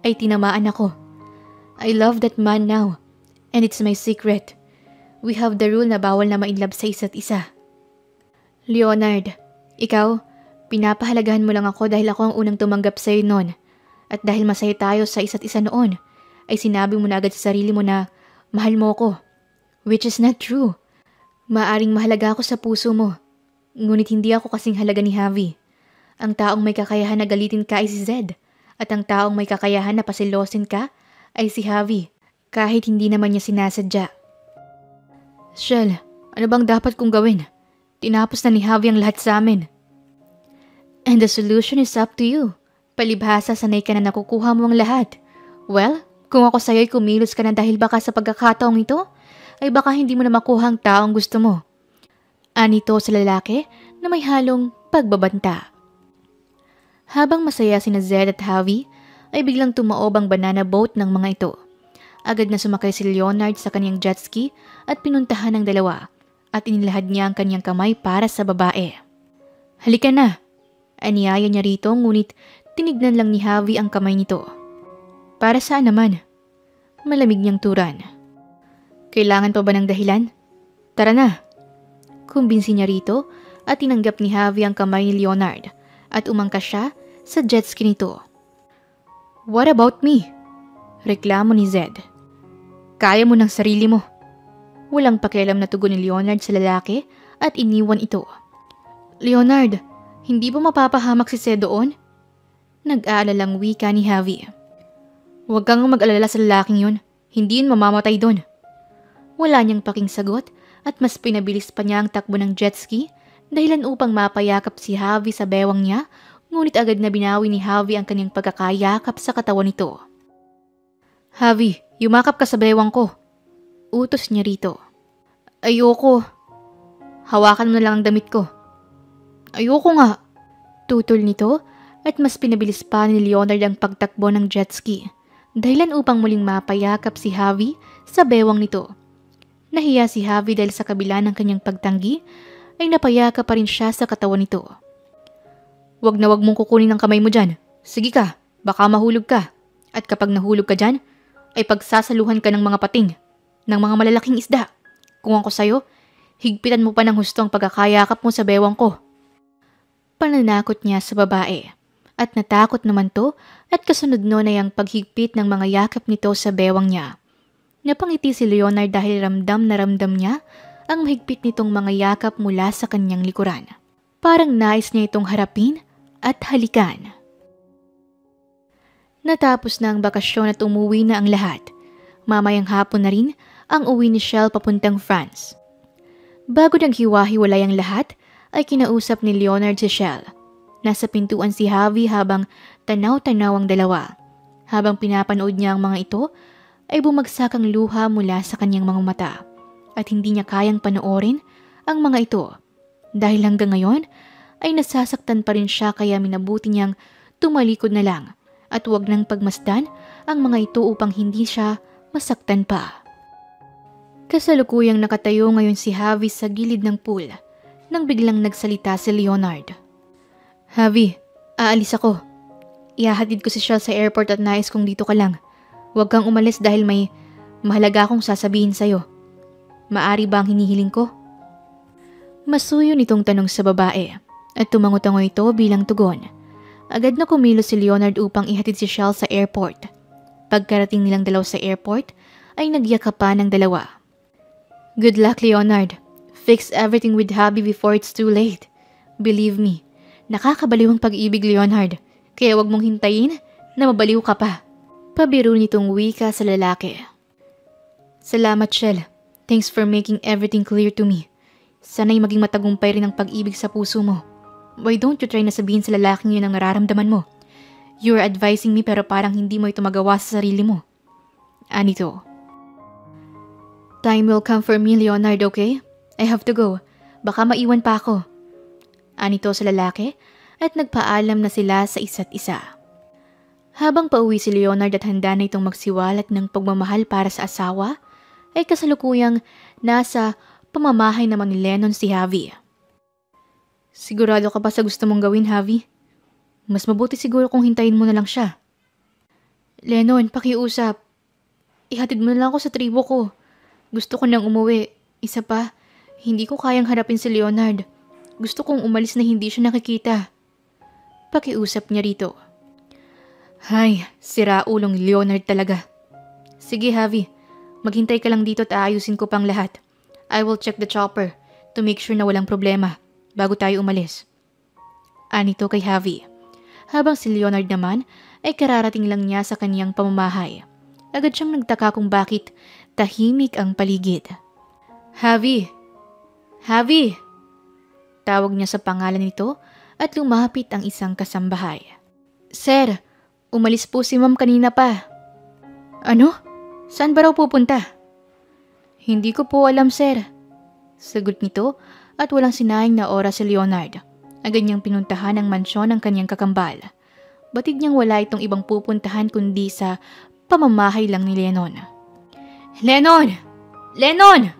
ay tinamaan ako. I love that man now and it's my secret. We have the rule na bawal na ma-inlove sa isa't isa. Leonard, ikaw, pinapahalagahan mo lang ako dahil ako ang unang tumanggap sa'yo noon. At dahil masaya tayo sa isa't isa noon, ay sinabi mo na agad sa sarili mo na mahal mo ako. Which is not true. Maaring mahalaga ako sa puso mo. Ngunit hindi ako kasing halaga ni Javi. Ang taong may kakayahan na galitin ka ay si Zed. At ang taong may kakayahan na pasilosin ka ay si Javi. Kahit hindi naman niya sinasadya. Shell, ano bang dapat kong gawin? Tinapos na ni Javi ang lahat sa amin. And the solution is up to you. Palibhasa sanay ka na nakukuha mo ang lahat. Well, kung ako sa'yo'y kumilos ka na dahil baka sa pagkakataong ito, ay baka hindi mo na makuha ang taong gusto mo. Anito sa lalaki na may halong pagbabanta. Habang masaya sina Zed at Javi, ay biglang tumaob ang banana boat ng mga ito. Agad na sumakay si Leonard sa kanyang jet ski at pinuntahan ng dalawa at inilahad niya ang kanyang kamay para sa babae. Halika na! Aniyaya niya rito ngunit tinignan lang ni Javi ang kamay nito. Para saan naman? Malamig niyang turan. Kailangan pa ba ng dahilan? Tara na! Kumbinsi niya rito at tinanggap ni Javi ang kamay ni Leonard at umangkas siya sa jet ski nito. What about me? Reklamo ni Zed. Kaya mo ng sarili mo. Walang pakialam na tugon ni Leonard sa lalaki at iniwan ito. Leonard, hindi ba mapapahamak si Zed doon? Nag-aalalang wika ni Javi. Huwag kang mag-alala sa lalaking yun. Hindi yun mamamatay doon. Wala niyang paking sagot at mas pinabilis pa niya ang takbo ng jet ski dahilan upang mapayakap si Javi sa bewang niya, ngunit agad na binawi ni Javi ang kanyang pagkakayakap sa katawan nito. Javi, yumakap ka sa bewang ko. Utos niya rito. Ayoko. Hawakan mo na lang ang damit ko. Ayoko nga. Tutol nito at mas pinabilis pa ni Leonard ang pagtakbo ng jet ski. Dahilan upang muling mapayakap si Javi sa bewang nito. Nahiya si Javi dahil sa kabila ng kanyang pagtanggi ay napayakap pa rin siya sa katawan nito. Wag na wag mong kukunin ang kamay mo dyan. Sige ka, baka mahulog ka. At kapag nahulog ka dyan, ay pagsasaluhan ka ng mga pating, ng mga malalaking isda. Kung ako sa'yo, higpitan mo pa ng husto ang pagkakayakap mo sa bewang ko. Pananakot niya sa babae. At natakot naman to at kasunod nun ay ang paghigpit ng mga yakap nito sa bewang niya. Napangiti si Leonard dahil ramdam na ramdam niya ang mahigpit nitong mga yakap mula sa kanyang likuran. Parang nais niya itong harapin at halikan. Natapos na ang bakasyon at umuwi na ang lahat. Mamayang hapon na rin ang uwi ni Shell papuntang France. Bago naghiwa-hiwalay ang lahat, ay kinausap ni Leonard si Shell. Nasa pintuan si Javi habang tanaw-tanaw ang dalawa. Habang pinapanood niya ang mga ito, ay bumagsak ang luha mula sa kanyang mga mata. At hindi niya kayang panoorin ang mga ito. Dahil hanggang ngayon, ay nasasaktan pa rin siya kaya minabuti niyang tumalikod na lang at huwag nang pagmasdan ang mga ito upang hindi siya masaktan pa. Kasalukuyang nakatayo ngayon si Javi sa gilid ng pool nang biglang nagsalita si Leonard. Javi, aalis ako. Ihahatid ko si Shell sa airport at nais kong dito ka lang. Huwag kang umalis dahil may mahalaga akong sasabihin sa'yo. Maari ba ang hinihiling ko? Masuyo nitong tanong sa babae at tumango-tango ito bilang tugon. Agad na kumilos si Leonard upang ihatid si Shell sa airport. Pagkarating nilang dalaw sa airport, ay nagyakapan ng dalawa. Good luck, Leonard. Fix everything with Javi before it's too late. Believe me, nakakabaliw ang pag-ibig, Leonard. Kaya wag mong hintayin na mabaliw ka pa. Pabiro nitong wika sa lalaki. Salamat, Shell. Thanks for making everything clear to me. Sana'y maging matagumpay rin ang pag-ibig sa puso mo. Why don't you try na sabihin sa lalaking yun ang nararamdaman mo? You are advising me pero parang hindi mo ito magawa sa sarili mo. Anito. Time will come for me, Leonard, okay? I have to go. Baka maiwan pa ako. Anito sa lalaki at nagpaalam na sila sa isa't isa. Habang pauwi si Leonard at handa na itong magsiwalat ng pagmamahal para sa asawa, ay kasalukuyang nasa pamamahay naman ni Lennon si Javi. Sigurado ka ba sa gusto mong gawin, Javi? Mas mabuti siguro kung hintayin mo na lang siya. Lennon, pakiusap. Ihatid mo na lang ako sa tribo ko. Gusto ko nang umuwi. Isa pa, hindi ko kayang harapin si Leonard. Gusto kong umalis na hindi siya nakikita. Pakiusap niya rito. Hay, sira ulong Leonard talaga. Sige, Javi. Maghintay ka lang dito at aayusin ko pang lahat. I will check the chopper to make sure na walang problema bago tayo umalis. Anito kay Javi. Habang si Leonard naman ay kararating lang niya sa kaniyang pamamahay. Agad siyang nagtaka kung bakit tahimik ang paligid. Javi! Javi! Tawag niya sa pangalan nito at lumapit ang isang kasambahay. Sir, umalis po si Ma'am kanina pa. Ano? Saan ba raw pupunta? Hindi ko po alam, sir. Sagot nito at walang sinayang na oras si Leonard. Agad niyang pinuntahan ang mansyon ng kanyang kakambal. Batid niyang wala itong ibang pupuntahan kundi sa pamamahay lang ni Lennon. Lennon! Lennon!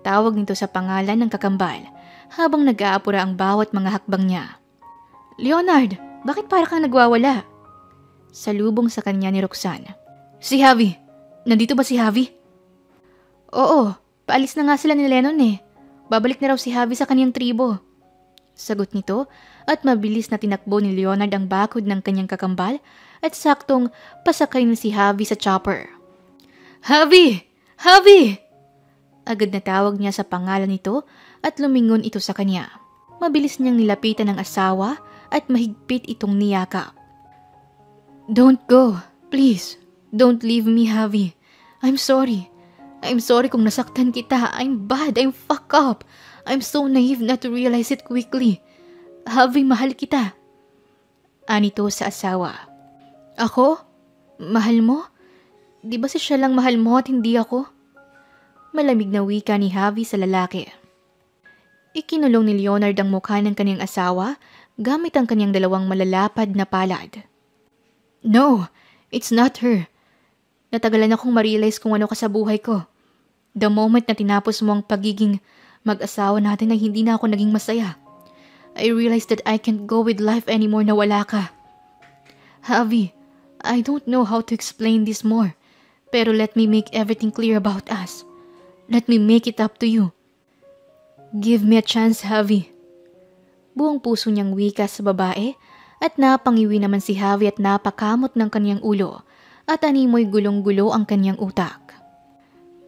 Tawag nito sa pangalan ng kakambal habang nag-aapura ang bawat mga hakbang niya. Leonard, bakit para kang nagwawala? Salubong sa kanya ni Roxanne. Si Javi. Nandito ba si Javi? Oo, paalis na nga sila ni Lennon eh. Babalik na raw si Javi sa kanyang tribo. Sagot nito at mabilis na tinakbo ni Leonard ang bakod ng kanyang kakambal at saktong pasakay na si Javi sa chopper. Javi! Javi! Agad na tawag niya sa pangalan nito at lumingon ito sa kanya. Mabilis niyang nilapitan ng asawa at mahigpit itong niyakap. Don't go. Please. Don't leave me, Javi. I'm sorry. I'm sorry kung nasaktan kita. I'm bad. I'm fucked up. I'm so naive not to realize it quickly. Javi, mahal kita. Anito sa asawa. Ako? Mahal mo? Di ba si siya lang mahal mo at hindi ako? Malamig na wika ni Javi sa lalaki. Ikinulong ni Leonard ang mukha ng kanyang asawa gamit ang kanyang dalawang malalapad na palad. No, it's not her. Natagalan akong ma-realize kung ano ka sa buhay ko. The moment na tinapos mo ang pagiging mag-asawa natin ay hindi na ako naging masaya. I realized that I can't go with life anymore na wala ka. Javi, I don't know how to explain this more, pero let me make everything clear about us. Let me make it up to you. Give me a chance, Javi. Buong puso niyang wika sa babae at napangiwi naman si Javi at napakamot ng kanyang ulo at animoy gulong-gulo ang kanyang utak.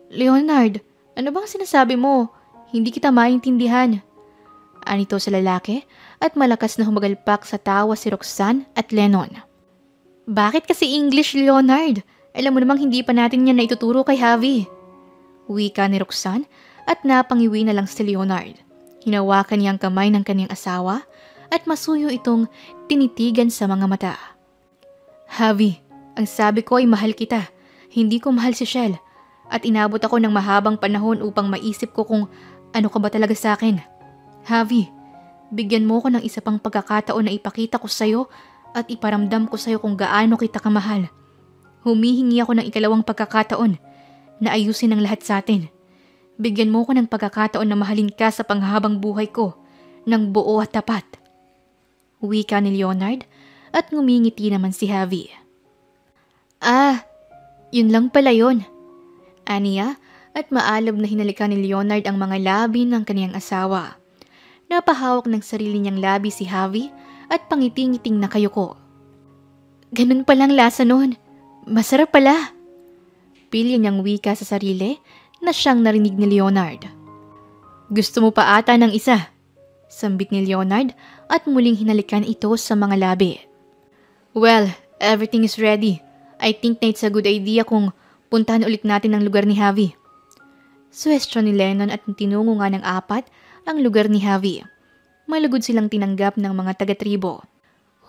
Leonard, ano bang sinasabi mo? Hindi kita maintindihan. Anito sa lalaki at malakas na humagalpak sa tawa si Roxanne at Lennon. Bakit kasi English, Leonard? Alam mo namang hindi pa natin yan na ituturo kay Javi. Wika ni Roxanne at napangiwi na lang si Leonard. Hinawakan niya ang kamay ng kanyang asawa at masuyo itong tinitigan sa mga mata. Javi, ang sabi ko ay mahal kita. Hindi ko mahal si Shell. At inabot ako ng mahabang panahon upang maisip ko kung ano ka ba talaga sa akin. Javi, bigyan mo ko ng isa pang pagkakataon na ipakita ko sa'yo at iparamdam ko sa'yo kung gaano kita kamahal. Humihingi ako ng ikalawang pagkakataon na ayusin ang lahat sa atin. Bigyan mo ko ng pagkakataon na mahalin ka sa panghabang buhay ko ng buo at tapat. Wika ni Leonard at ngumingiti naman si Javi. Yun lang pala yun. Aniya at maalab na hinalikan ni Leonard ang mga labi ng kaniyang asawa. Napahawak ng sarili niyang labi si Javi at pangiting-iting nakayuko. Ganun palang lasa nun. Masarap pala. Pilya niyang wika sa sarili na siyang narinig ni Leonard. Gusto mo pa ata ng isa? Sambit ni Leonard at muling hinalikan ito sa mga labi. Well, everything is ready. I think na it's a good idea kung puntahan ulit natin ang lugar ni Javi. Suwestyon ni Lennon at tinungo nga ng apat ang lugar ni Javi. Malugod silang tinanggap ng mga taga-tribo.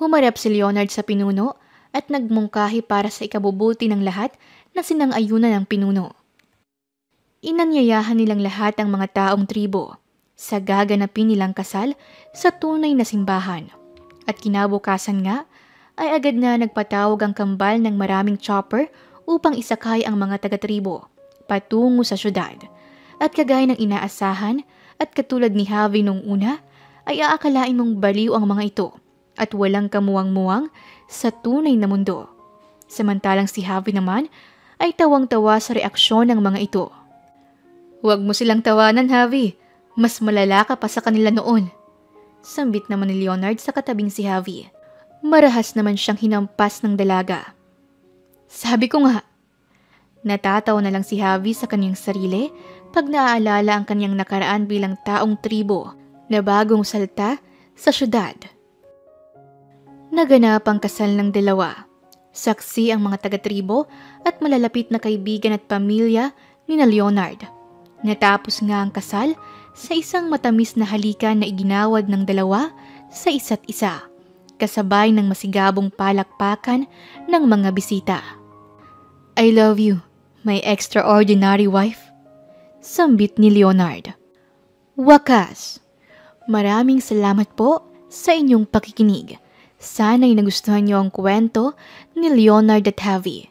Humarap si Leonard sa pinuno at nagmungkahi para sa ikabubuti ng lahat na sinang-ayunan ng pinuno. Inanyayahan nilang lahat ang mga taong tribo sa gaganapin nilang kasal sa tunay na simbahan. At kinabukasan nga ay agad na nagpatawag ang kambal ng maraming chopper upang isakay ang mga taga-tribo patungo sa syudad. At kagaya ng inaasahan at katulad ni Javi nung una, ay aakalain mong baliw ang mga ito at walang kamuwang-muwang sa tunay na mundo. Samantalang si Javi naman ay tawang-tawa sa reaksyon ng mga ito. Huwag mo silang tawanan, Javi. Mas malala ka pa sa kanila noon. Sambit naman ni Leonard sa katabing si Javi. Marahas naman siyang hinampas ng dalaga. Sabi ko nga. Natatawa na lang si Javi sa kanyang sarili pag naaalala ang kanyang nakaraan bilang taong tribo na bagong salta sa syudad. Naganap ang kasal ng dalawa. Saksi ang mga taga-tribo at malalapit na kaibigan at pamilya ni Leonard. Natapos nga ang kasal sa isang matamis na halikan na iginawad ng dalawa sa isa't isa, kasabay ng masigabong palakpakan ng mga bisita. I love you, my extraordinary wife. Sambit ni Leonard. Wakas. Maraming salamat po sa inyong pakikinig. Sana'y nagustuhan niyo ang kwento ni Leonard at Javi.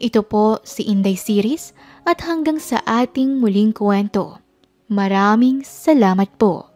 Ito po si Inday Series at hanggang sa ating muling kwento. Maraming salamat po.